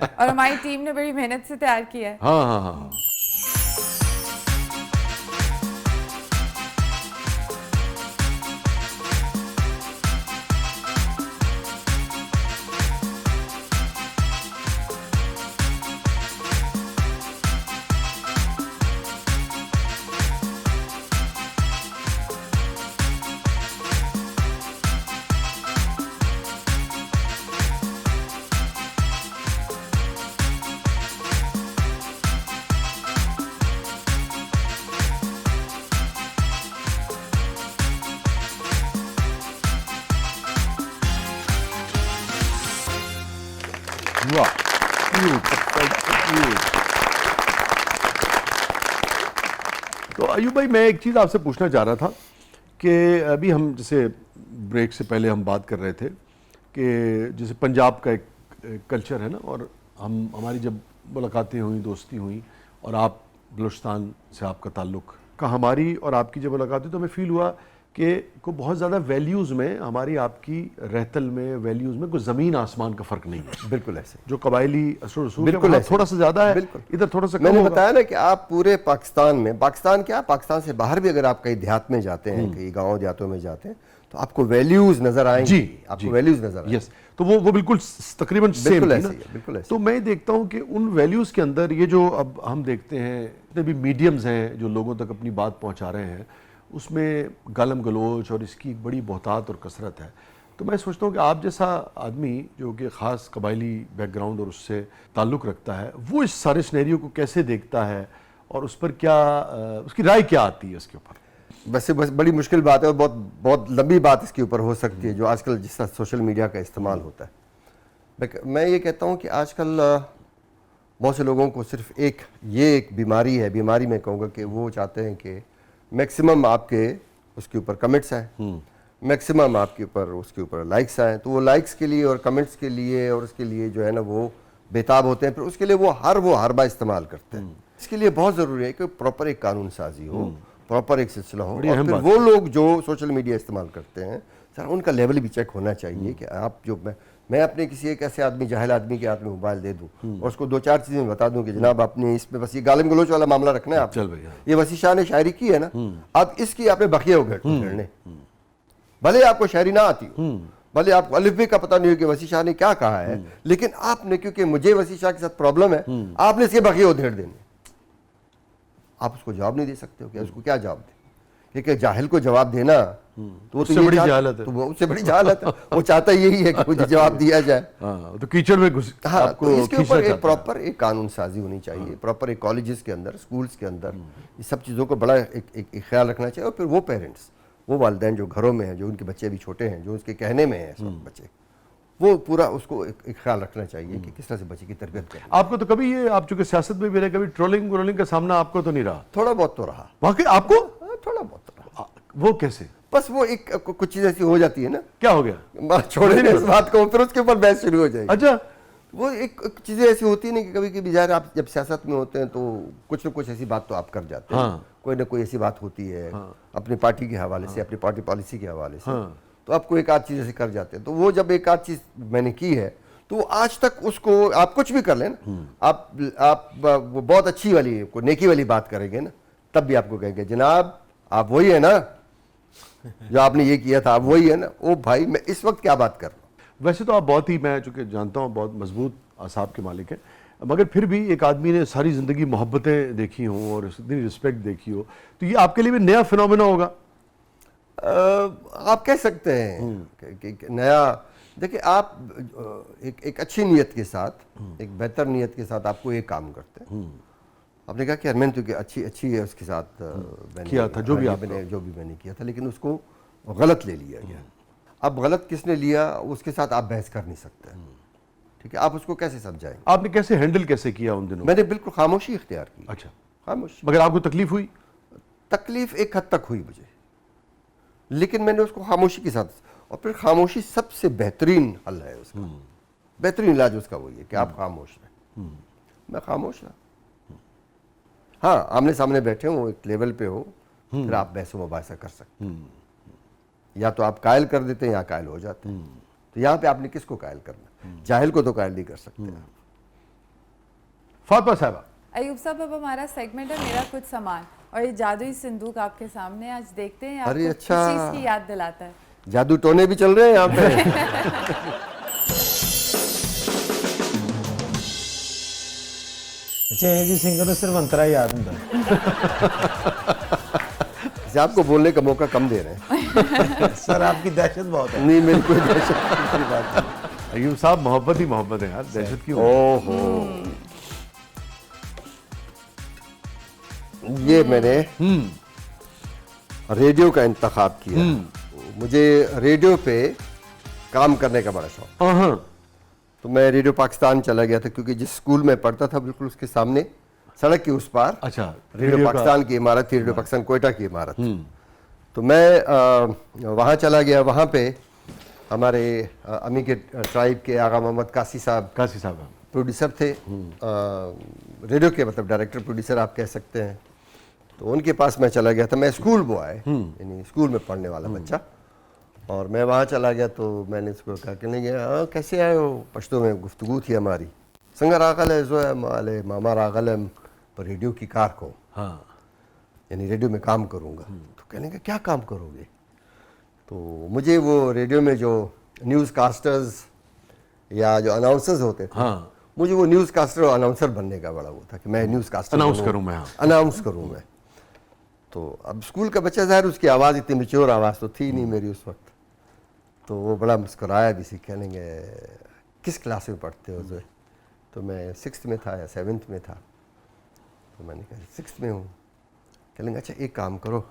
और हमारी टीम ने बड़ी मेहनत से तैयार किया है। हाँ। तो अयूब भाई, मैं एक चीज़ आपसे पूछना चाह रहा था कि अभी हम जैसे ब्रेक से पहले हम बात कर रहे थे कि जैसे पंजाब का एक कल्चर है ना, और हमारी जब मुलाकातें हुई, दोस्ती हुई, और आप बलूचिस्तान से आपका ताल्लुक़ का, हमारी और आपकी जब मुलाकात हुई तो हमें फ़ील हुआ कि को बहुत ज़्यादा वैल्यूज़ में, हमारी आपकी रहतल में, वैल्यूज़ में कोई ज़मीन आसमान का फ़र्क नहीं है। बिल्कुल ऐसे, जो कबायली असर रसूल है, बिल्कुल वहाँ ऐसे। थोड़ा सा ज़्यादा है, बिल्कुल। इधर थोड़ा सा कम मैंने होगा। बताया ना कि आप पूरे पाकिस्तान में, पाकिस्तान क्या, पाकिस्तान से बाहर भी अगर आप कहीं देहात में जाते हैं, कहीं गाँव देहातों में जाते हैं, तो आपको वैल्यूज़ नज़र आएंगी। जी, आपको जी। वैल्यूज़ नज़र आएंगी। यस, तो वो बिल्कुल तकरीबन सेम बिल्कुल थी ऐसे ना। ही है, बिल्कुल ऐसे। तो मैं देखता हूँ कि उन वैल्यूज़ के अंदर ये जो अब हम देखते हैं, जितने भी मीडियम्स हैं जो लोगों तक अपनी बात पहुँचा रहे हैं, उसमें गालम गलोच और इसकी एक बड़ी बहुतात और कसरत है। तो मैं सोचता हूँ कि आप जैसा आदमी जो कि ख़ास कबायली बैकग्राउंड और उससे ताल्लुक़ रखता है, वो इस सारे सिनेरियो को कैसे देखता है और उस पर क्या उसकी राय क्या आती है इसके ऊपर? बस बड़ी मुश्किल बात है, और बहुत बहुत लंबी बात इसके ऊपर हो सकती है, जो आजकल जिस तरह सोशल मीडिया का इस्तेमाल होता है। मैं ये कहता हूँ कि आजकल बहुत से लोगों को सिर्फ एक बीमारी है, बीमारी मैं कहूँगा कि वो चाहते हैं कि मैक्सिमम आपके उसके ऊपर कमेंट्स आए, मैक्सिमम आपके ऊपर उसके ऊपर लाइक्स आए, तो वो लाइक्स के लिए और कमेंट्स के लिए और उसके लिए जो है ना वो बेताब होते हैं, फिर उसके लिए वो हर बार इस्तेमाल करते हैं। इसके लिए बहुत ज़रूरी है कि प्रॉपर एक कानून साजी हो, प्रॉपर एक सिलसिला हो, और फिर वो लोग जो सोशल मीडिया इस्तेमाल करते हैं, सर उनका लेवल भी चेक होना चाहिए कि आप जो मैं अपने किसी एक ऐसे आदमी, जाहिल आदमी के हाथ में मोबाइल दे दूं और उसको 2-4 चीज़ें बता दूं कि जनाब आपने इसमें बस ये गालिम गलोच वाला मामला रखना है, आप चल भैया, ये वसी शाह ने शायरी की है ना, अब इसकी आपने बखिया उघेड़ने, भले आपको शायरी ना आती हो, भले आपको अलिफ बे का पता नहीं हो कि वसी शाह ने क्या कहा है, लेकिन आपने, क्योंकि मुझे वसी शाह के साथ प्रॉब्लम है, आपने इसके बखिया उधेड़ देने। आप उसको जवाब नहीं दे सकते हो, क्या उसको क्या जवाब दे? क्योंकि जाहिल को जवाब देना तो वो उससे बड़ी जहालत है। तो वो उससे बड़ी जहालत है। वो चाहता यही है कि मुझे जवाब दिया जाए। हाँ, तो कीचड़ में घुस हाँ, आपको तो इसके खींचना ऊपर एक चाहता है। प्रॉपर एक कानून साजी होनी चाहिए, प्रॉपर एक कॉलेजेस के अंदर, स्कूल्स के अंदर ये सब चीज़ों को बड़ा एक ख्याल रखना चाहिए। और फिर वो पेरेंट्स, वो वालिदैन जो घरों में हैं, जो उनके बच्चे अभी छोटे हैं, जो उसके कहने में हैं सब बच्चे, वो पूरा उसको एक ख्याल रखना चाहिए कि किस तरह से बच्चे की तरबियत करें। आपको तो कभी ये, आप चूंकि सियासत में भी रहे, कभी ट्रोलिंग का सामना आपको तो नहीं रहा? थोड़ा बहुत तो रहा, वाकई आपको? थोड़ा बहुत तो रहा। वो कैसे? बस वो एक कुछ चीज़ ऐसी हो जाती है ना, क्या हो गया? बात छोड़े इस बात को, फिर उसके ऊपर बहस शुरू हो जाएगी। अच्छा, वो एक चीज़ें ऐसी होती है ना कि कभी कभी ज़ाहिर आप जब सियासत में होते हैं तो कुछ न कुछ ऐसी बात तो आप कर जाते हैं। हाँ। कोई ना कोई ऐसी बात होती है, अपनी पार्टी के हवाले से, अपनी पार्टी पॉलिसी के हवाले से, हाँ। तो आपको एक आध चीज़ ऐसी कर जाते हैं। तो वो जब एक आध चीज़ मैंने की है, तो वो आज तक उसको आप कुछ भी कर लें ना, आप वो बहुत अच्छी वाली, नेकी वाली बात करेंगे ना, तब भी आपको कहेंगे जनाब आप वही है ना जो आपने ये किया था, आप वही है ना। ओ भाई, मैं इस वक्त क्या बात कर रहा हूँ। वैसे तो आप बहुत ही, मैं चूंकि जानता हूँ बहुत मजबूत आसाब के मालिक हैं, मगर फिर भी एक आदमी ने सारी ज़िंदगी मोहब्बतें देखी हों और इतनी रिस्पेक्ट देखी हो, तो ये आपके लिए भी नया फिनोमेना होगा? आप कह सकते हैं कि नया। देखिए, आप एक अच्छी नीयत के साथ, एक बेहतर नीयत के साथ आपको एक काम करते हैं। आपने कहा कि यार मैंने तो अच्छी है उसके साथ मैंने किया था, जो भी मैंने किया था, लेकिन उसको गलत ले लिया गया। अब गलत किसने लिया, उसके साथ आप बहस कर नहीं सकते। ठीक है, आप उसको कैसे समझाएंगे? आपने कैसे हैंडल कैसे किया उन दिनों? मैंने बिल्कुल खामोशी इख्तियार की। अच्छा, खामोशी। मगर आपको तकलीफ हुई? तकलीफ एक हद तक हुई मुझे, लेकिन मैंने उसको खामोशी के साथ, और फिर खामोशी सबसे बेहतरीन हल है उसका, बेहतरीन इलाज उसका वही है कि आप खामोश रहें। मैं खामोश रहा। हाँ, आमने सामने बैठे हो, एक लेवल पे हो, फिर आप बहस मुबाहिसा कर सकते हैं। या तो आप कायल कर देते हैं या कायल हो जाते हैं। तो यहाँ पे आपने किसको कायल करना? जाहिल को तो कायल नहीं कर सकते। फातिमा साहबा, अयूब साहब, अब हमारा सेगमेंट है मेरा कुछ सामान, और ये जादुई सिंदूक आपके सामने आज देखते हैं, आपको अरे किस अच्छा। चीज़ की याद दिलाता है? जादू टोने भी चल रहे हैं यहाँ पे। जी सिंगर तो सिर्फ अंतरा ही याद होता जैसे आपको बोलने का मौका कम दे रहे हैं। सर, आपकी दहशत बहुत है। नहीं, मेरी कोई दहशत की बात नहीं। अयूब साहब, मोहब्बत ही मोहब्बत है यार, दहशत क्यों? ओहो, ये मैंने रेडियो का इंतखाब किया। मुझे रेडियो पे काम करने का बड़ा शौक। हाँ, तो मैं रेडियो पाकिस्तान चला गया था, क्योंकि जिस स्कूल में पढ़ता था बिल्कुल उसके सामने, सड़क के उस पार, अच्छा, रेडियो पाकिस्तान की इमारत थी, रेडियो पाकिस्तान कोयटा की इमारत। तो मैं वहाँ चला गया। वहाँ पे हमारे अमी के ट्राइब के आगा मोहम्मद कासी साहब काशी साहब। प्रोड्यूसर थे, रेडियो के मतलब डायरेक्टर प्रोड्यूसर आप कह सकते हैं। तो उनके पास मैं चला गया था, मैं स्कूल बॉय यानी स्कूल में पढ़ने वाला बच्चा, और मैं वहाँ चला गया। तो मैंने उसको कहा कि नहीं गया कैसे आए हो, पश्तो में गुफ्तगू थी हमारी। संगा रागल है जो है माले मामा रागल है पर रेडियो की कार को, हाँ, यानी रेडियो में काम करूँगा। तो कहने का क्या काम करोगे? तो मुझे वो रेडियो में जो न्यूज़ कास्टर्स या जो अनाउंसर्स होते थे, हाँ, मुझे वो न्यूज़ कास्टर और अनाउंसर बनने का बड़ा वो था कि मैं न्यूज़ कास्टर अनाउंस करूं मैं, हाँ। अनाउंस करूं मैं। तो अब स्कूल का बच्चा ज़ाहिर उसकी आवाज़ इतनी मैच्योर आवाज़ तो थी नहीं मेरी उस वक्त। तो वो बड़ा मुस्कुराया भी, कहने किस क्लास में पढ़ते हो जो? तो मैं 6th में था या 7th में था। तो मैंने कहा 6th में हूँ। कहने अच्छा एक काम करो,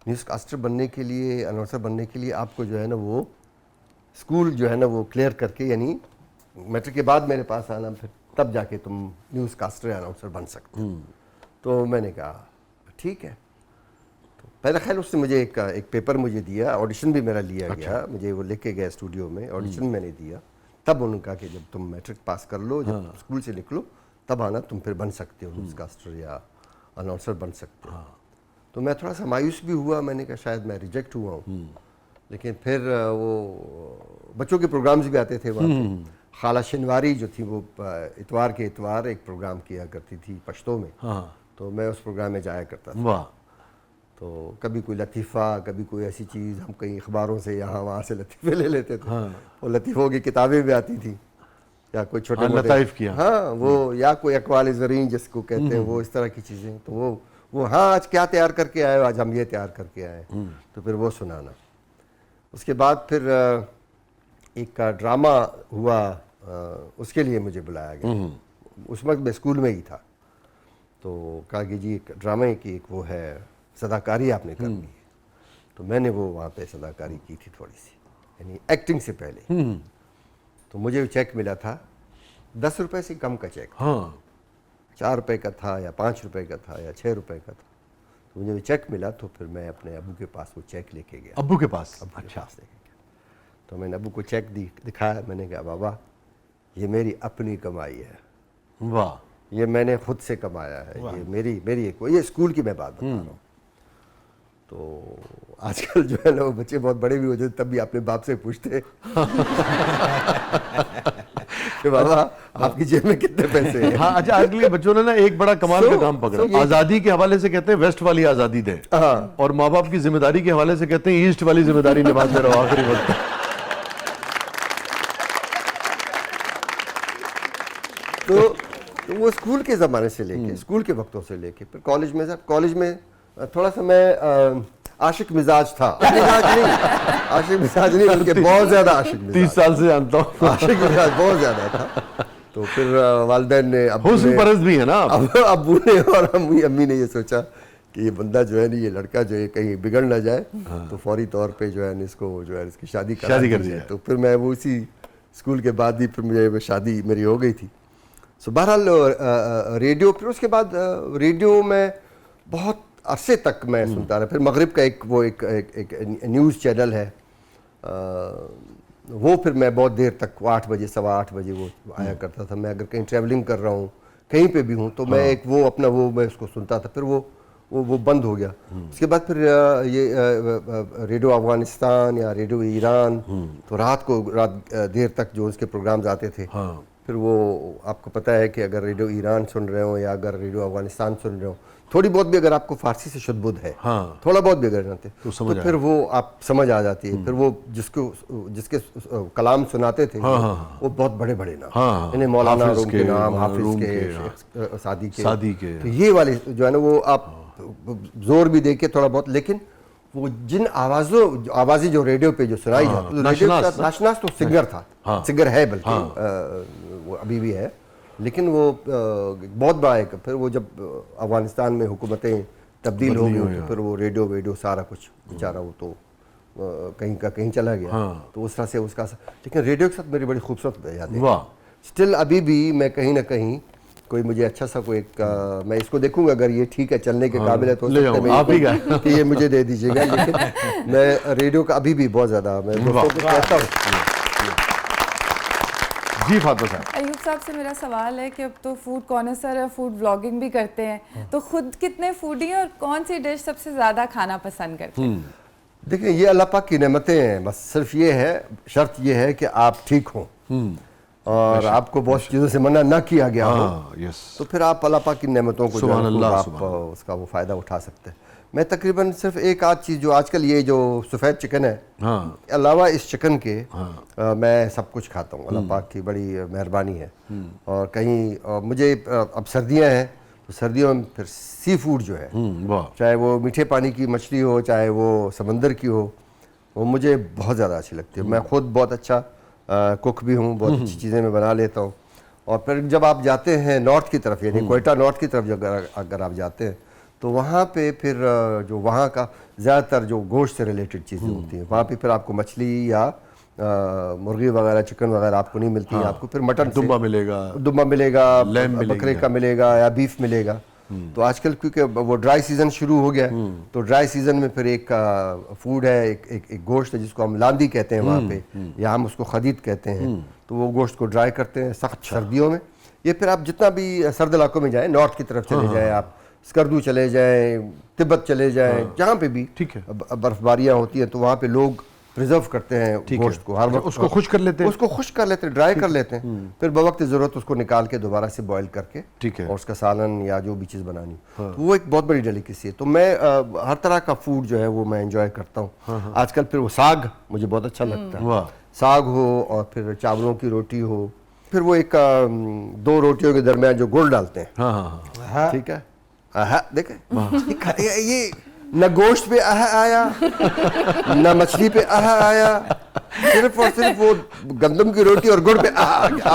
न्यूज़ कास्टर बनने के लिए, अनाउंसर बनने के लिए आपको जो है ना वो स्कूल जो है ना वो क्लियर करके, यानी मैट्रिक के बाद मेरे पास आना, फिर तब जाके तुम न्यूज़ कास्टर या अनाउंसर बन सकते हो। तो मैंने कहा ठीक है। तो पहले खैर उसने मुझे एक पेपर मुझे दिया, ऑडिशन भी मेरा लिया गया, मुझे वो लेके गया स्टूडियो में, ऑडिशन मैंने दिया। तब उन्होंने कहा कि जब तुम मैट्रिक पास कर लो, जब स्कूल से निकलो तब आना, तुम फिर बन सकते हो न्यूज़ कास्टर या अनाउंसर बन सकते हो। तो मैं थोड़ा सा मायूस भी हुआ, मैंने कहा शायद मैं रिजेक्ट हुआ हूँ। लेकिन फिर वो बच्चों के प्रोग्राम्स भी आते थे वहाँ पे। खाला शनिवारी जो थी वो इतवार के इतवार एक प्रोग्राम किया करती थी पश्तो में, हाँ, तो मैं उस प्रोग्राम में जाया करता था। वाह, तो कभी कोई लतीफ़ा, कभी कोई ऐसी चीज़, हम कहीं अखबारों से यहाँ वहाँ से लतीफ़े ले लेते थे। और लतीफ़ों की किताबें भी आती थी, या कोई छोटे हाँ, लताइफ किया, हाँ वो, या कोई अक़वाल ज़रीन जिसको कहते हैं, वो इस तरह की चीज़ें। तो वो हाँ आज क्या तैयार करके आए हो, आज हम ये तैयार करके आए। तो फिर वो सुनाना। उसके बाद फिर एक ड्रामा हुआ, उसके लिए मुझे बुलाया गया। उस वक्त मैं स्कूल में ही था। तो कहा कि जी एक ड्रामे की एक वो है सदाकारी आपने करनी है। तो मैंने वो वहाँ पे सदाकारी की थी थोड़ी सी, यानी एक्टिंग से पहले। तो मुझे चेक मिला था 10 रुपये से कम का चेक, हाँ, 4 रुपये का था या 5 रुपये का था या 6 रुपये का था। तो मुझे चेक मिला, तो फिर मैं अपने अबू के पास वो चेक लेके गया। अब्बू के पास? अबू के पास लेके गया। तो मैंने अबू को चेक दिखाया, मैंने कहा बाबा ये मेरी अपनी कमाई है, वाह, ये मैंने खुद से कमाया है, ये मेरी एक, ये स्कूल की मैं बात बता रहा हूँ। तो आजकल जो है ना वो बच्चे बहुत बड़े भी हो जाते, तब भी अपने बाप से पूछते कि बाबा आपकी जेब में कितने पैसे हैं? हाँ, अच्छा अगले बच्चों ने ना एक बड़ा कमाल का काम पकड़ा। आज़ादी के हवाले से कहते हैं वेस्ट वाली आज़ादी दे, और माँ बाप की जिम्मेदारी के हवाले से कहते हैं ईस्ट वाली जिम्मेदारी निभाते रहो आखिरी वक्त। तो वो स्कूल के ज़माने से लेके, स्कूल के वक्तों से लेके फिर कॉलेज में थोड़ा सा मैं आशिक मिजाज था। आशिक मिजाज नहीं बल्कि बहुत ज़्यादा आशिक मिजाज। 30 साल से जानता हूँ। आशिक मिजाज बहुत ज़्यादा था। तो फिर वालिदैन ने, हुस्न परस्त भी है ना आप? अब्बू ने और अम्मी ने ये सोचा कि ये बंदा जो है ना, ये लड़का जो है कहीं बिगड़ ना जाए, तो फौरी तौर पे जो है इसको जो है इसकी शादी कर दी। तो फिर मैं वो उसी स्कूल के बाद ही फिर मुझे शादी मेरी हो गई थी। सो बहरहाल रेडियो, फिर उसके बाद रेडियो में बहुत अरसे तक मैं सुनता रहा। फिर मगरिब का एक न्यूज़ चैनल है, वो फिर मैं बहुत देर तक 8 बजे 8:15 बजे वो आया करता था। मैं अगर कहीं ट्रैवलिंग कर रहा हूँ, कहीं पे भी हूँ, तो मैं एक वो अपना वो मैं उसको सुनता था। फिर वो बंद हो गया। उसके बाद फिर ये रेडियो अफगानिस्तान या रेडियो ईरान, तो रात देर तक जो उसके प्रोग्राम्स आते थे। फिर वो आपको पता है कि अगर रेडियो ईरान सुन रहे हो या अगर रेडियो अफगानिस्तान सुन रहे हो, थोड़ी बहुत भी अगर आपको फारसी से शुद्ध बुद्ध है, थोड़ा बहुत भी अगर जानते तो फिर वो आप समझ आ जाती है। फिर वो जिसके कलाम सुनाते थे वो बहुत बड़े बड़े नाम, यानी मौलाना रूम के नाम, हाफिज के, सादी के। तो ये वाले जो है ना वो आप जोर भी देके थोड़ा बहुत, लेकिन वो जिन आवाज़ें जो रेडियो पे जो सुनाई जाती, नाशनास तो सिंगर था, सिंगर है, बल्कि वो अभी भी है, लेकिन वो बहुत बड़ा है। फिर वो जब अफगानिस्तान में हुकूमतें तब्दील हो गई, तो फिर वो रेडियो सारा कुछ बेचारा वो तो कहीं का कहीं चला गया। तो उस तरह से उसका, लेकिन रेडियो के साथ मेरी बड़ी खूबसूरत यादें। स्टिल अभी भी मैं कहीं ना कहीं कोई मुझे अच्छा सा कोई एक मैं इसको देखूंगा, अगर ये ठीक है चलने के काबिल है तो हो ले सकता है जाऊंगा, मैं आप ही इसको- का। कि ये मुझे दे दीजिएगा। लेकिन मैं रेडियो का अभी भी बहुत ज़्यादा मैं दोस्तों को कहता हूँ। जी फातिमा साहब, अयूब साहब से मेरा सवाल है कि अब तो फूड कॉर्नर है, फूड व्लॉगिंग भी करते हैं, तो खुद कितने फूडी हैं और कौन सी डिश सबसे ज़्यादा खाना पसंद करते हैं? देखिए ये अल्लाह पाक की नेमतें हैं, बस सिर्फ ये है, शर्त ये है कि आप ठीक हों और आपको बहुत चीज़ों से मना ना किया गया हो, हाँ यस, तो फिर आप अल्लाह पाक की नेमतों को जो सुभान है अल्लाह, आप सुभान अल्लाह। उसका वो फ़ायदा उठा सकते हैं। मैं तकरीबन सिर्फ एक आध चीज़ जो आजकल ये जो सफ़ेद चिकन है, हाँ अलावा इस चिकन के मैं सब कुछ खाता हूँ। अल्लाह पाक की बड़ी मेहरबानी है। और कहीं मुझे अब सर्दियाँ हैं तो सर्दियों में फिर सी फूड जो है, वाह, चाहे वो मीठे पानी की मछली हो चाहे वो समंदर की हो, वो मुझे बहुत ज़्यादा अच्छी लगती है। मैं ख़ुद बहुत अच्छा कुक भी हूँ, बहुत अच्छी चीज़ें मैं बना लेता हूँ। और फिर जब आप जाते हैं नॉर्थ की तरफ, यानी कोयटा नॉर्थ की तरफ जो अगर आप जाते हैं तो वहाँ पे फिर जो वहाँ का ज़्यादातर जो गोश्त से रिलेटेड चीज़ें होती हैं, वहाँ पे फिर आपको मछली या मुर्गी वगैरह चिकन वगैरह आपको नहीं मिलती है। आपको फिर मटन से- दुम्बा मिलेगा, दुम्बा मिलेगा, लैम बकरे मिलेगी। का मिलेगा या बीफ मिलेगा। तो आजकल क्योंकि वो ड्राई सीजन शुरू हो गया है, तो ड्राई सीजन में फिर एक फूड है, एक गोश्त है जिसको हम लांदी कहते हैं वहाँ पे, या हम उसको खदीद कहते हैं। तो वो गोश्त को ड्राई करते हैं सख्त सर्दियों में। ये फिर आप जितना भी सर्द इलाकों में जाएं, नॉर्थ की तरफ चले जाएं, आप स्कर्दू चले जाएं, तिब्बत चले जाएं, जहाँ पे भी ठीक है। बर्फबारियाँ होती हैं तो वहाँ पे लोग प्रिजर्व करते हैं गोश्त को, हर वक्त उसको खुश कर लेते हैं, उसको खुश कर लेते हैं, ड्राई कर लेते हैं, फिर बवक्त ज़रूरत उसको निकाल के दोबारा से बॉईल करके ठीक है। और उसका सालन या जो भी चीज़ बनानी तो वो एक बहुत बड़ी डेलिकेसी है। तो मैं हर तरह का फूड जो है वो मैं एंजॉय करता हूँ। आजकल फिर वो साग मुझे बहुत अच्छा लगता है, वाह, साग हो और फिर चावलों की रोटी हो, फिर वो एक दो रोटियों के दरमियान जो गुड़ डालते हैं, हाँ हाँ हाँ, ठीक है। देखे ये न गोश्त पे आया न मछली पे आया, सिर्फ और सिर्फ वो गंदम की रोटी और गुड़ पे आ गया।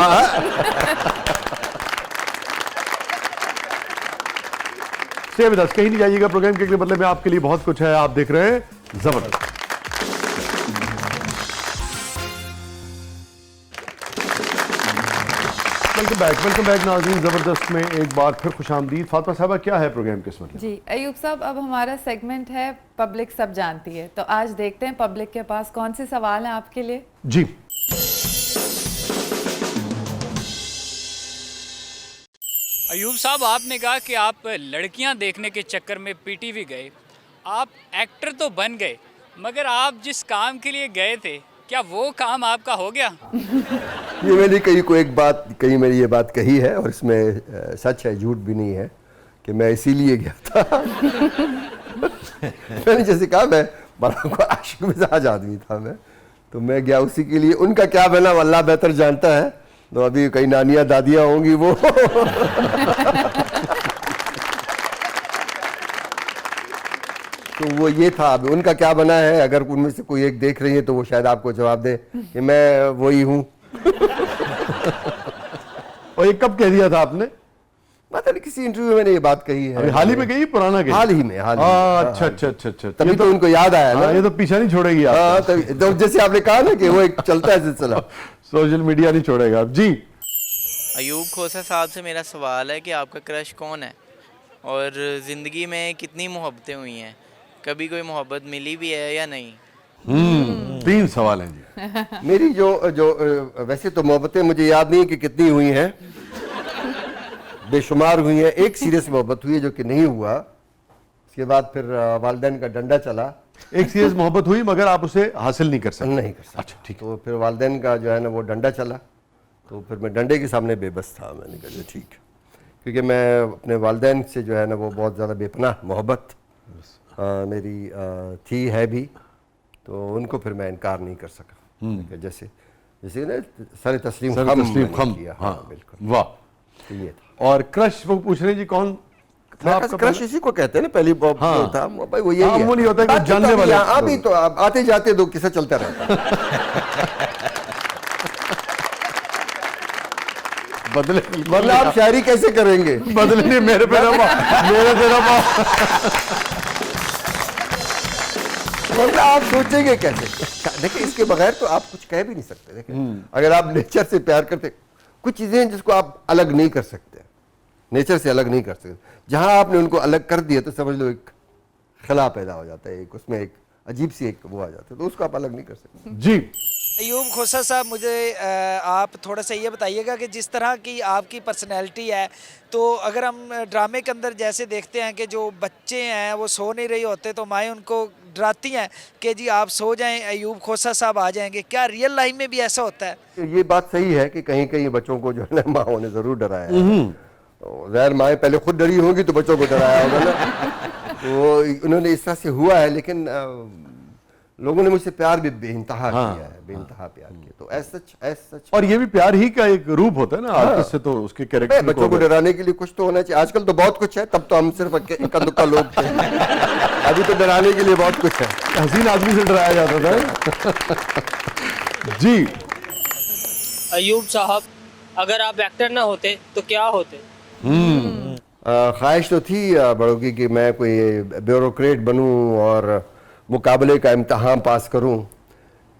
स्टे विद अस, कहीं नहीं जाइएगा, प्रोग्राम के अगले बदले में आपके लिए बहुत कुछ है। आप देख रहे हैं जबरदस्त। वेलकम बैक नाज़रीन, ज़बरदस्त में एक बार फिर खुशामदीद। फातिमा साहबा, क्या है प्रोग्राम के इसमें? जी अयूब साहब, अब हमारा सेगमेंट है पब्लिक सब जानती है, तो आज देखते हैं पब्लिक के पास कौन से सवाल हैं आपके लिए। जी, अयूब साहब, आपने कहा कि आप लड़कियां देखने के चक्कर में पीटीवी गए। आप एक्टर तो बन गए, मगर आप जिस काम के लिए गए थे, क्या वो काम आपका हो गया? ये मैंने कहीं मैंने ये बात कही है और इसमें सच है, झूठ भी नहीं है कि मैं इसीलिए गया था। मैंने जैसे कहा, मैं बड़ा आशिक मिजाज आदमी था मैं, तो मैं गया उसी के लिए। उनका क्या बना अल्लाह बेहतर जानता है, तो अभी कई नानियाँ दादियाँ होंगी वो। तो वो ये था, अभी उनका क्या बना है, अगर उनमें से कोई एक देख रही है तो वो शायद आपको जवाब दे कि मैं वही हूँ। और ये कब कह दिया था आपने? पता नहीं किसी इंटरव्यू में मैंने ये बात कही है। अभी हाल ही में गई, पुराना गई? हाल ही में। अच्छा अच्छा अच्छा अच्छा, तभी तो उनको याद आया ना। ये तो पीछा नहीं छोड़ेगी आप। हाँ, तभी तो जैसे आपने कहा ना कि वो एक चलता है सिलसिला। सोशल मीडिया नहीं छोड़ेगा आप। जी, अयूब खोसा साहब से मेरा सवाल है कि आपका क्रश कौन है और ज़िंदगी में कितनी मोहब्बतें हुई हैं, कभी कोई मोहब्बत मिली भी है या नहीं? 3 सवाल हैं जी। मेरी जो वैसे तो मोहब्बतें मुझे याद नहीं कि कितनी हुई हैं, बेशुमार हुई हैं। एक सीरियस मोहब्बत हुई है जो कि नहीं हुआ, उसके बाद फिर वालिदैन का डंडा चला। एक सीरियस मोहब्बत हुई मगर आप उसे हासिल नहीं कर सकते? नहीं कर सकता। अच्छा, ठीक है। तो फिर वालिदैन का जो है ना वो डंडा चला, तो फिर मैं डंडे के सामने बेबस था। मैंने कहा जी ठीक है, क्योंकि मैं अपने वालिदैन से जो है ना वो बहुत ज़्यादा बेपनाह मोहब्बत मेरी थी, है भी, तो उनको फिर मैं इनकार नहीं कर सका। जैसे ना सर तस्लीम खम किया। हाँ बिल्कुल, वाह। तो ये था। और क्रश वो पूछ रहे हैं जी, कौन था आपका? क्रश इसी को कहते हैं ना, पहली हाँ। था भाई, वो यही हाँ, है। अमूली होता है कि बात जानने तो वाले अभी तो आते जाते दो किस्सा चलता रहता है। बदले, वरना आप शायरी कैसे करेंगे? बदले नहीं, मेरे पे रहा, मेरे पे रहा। वरना आप सोचेंगे कैसे? देखिए, इसके बगैर तो आप कुछ कह भी नहीं सकते। देखिए, अगर आप नेचर से प्यार करते, कुछ चीजें हैं जिसको आप अलग नहीं कर सकते। नेचर से अलग नहीं कर सकते। जहां आपने उनको अलग कर दिया तो समझ लो एक खला पैदा हो जाता है, एक उसमें एक अजीब सी एक वो आ जाता है, तो उसको आप अलग नहीं कर सकते। जी अयूब खोसा साहब, मुझे आप थोड़ा सा ये बताइएगा कि जिस तरह की आपकी पर्सनैलिटी है, तो अगर हम ड्रामे के अंदर जैसे देखते हैं कि जो बच्चे हैं वो सो नहीं रहे होते तो माएँ उनको डराती हैं कि जी आप सो जाएं, अयूब खोसा साहब आ जाएंगे, क्या रियल लाइफ में भी ऐसा होता है? ये बात सही है कि कहीं कहीं बच्चों को जो है ना माओ ने जरूर डराया है। तो ज़ाहिर माएँ पहले खुद डरी होंगी तो बच्चों को डराया होगा ना। तो उन्होंने इस तरह से हुआ है, लेकिन लोगों ने मुझसे प्यार भी बेइंतहा किया है, बेइंतहा प्यार किया। तो एज सच और ये भी प्यार ही का एक रूप होता है ना आर्टिस्ट से, तो उसके कैरेक्टर बच्चों को डराने के लिए कुछ तो होना चाहिए। आजकल तो बहुत कुछ है, तब तो हम सिर्फ इक्का दुक्का लोग थे। अभी तो डराने के लिए बहुत कुछ है। हसीन आदमी से डराया जाता था। जी अयूब साहब, अगर आप एक्टर ना होते तो क्या होते? ख्वाहिश तो थी बड़ों की कि मैं कोई ब्यूरोक्रेट बनूं और मुकाबले का इम्तहान पास करूं,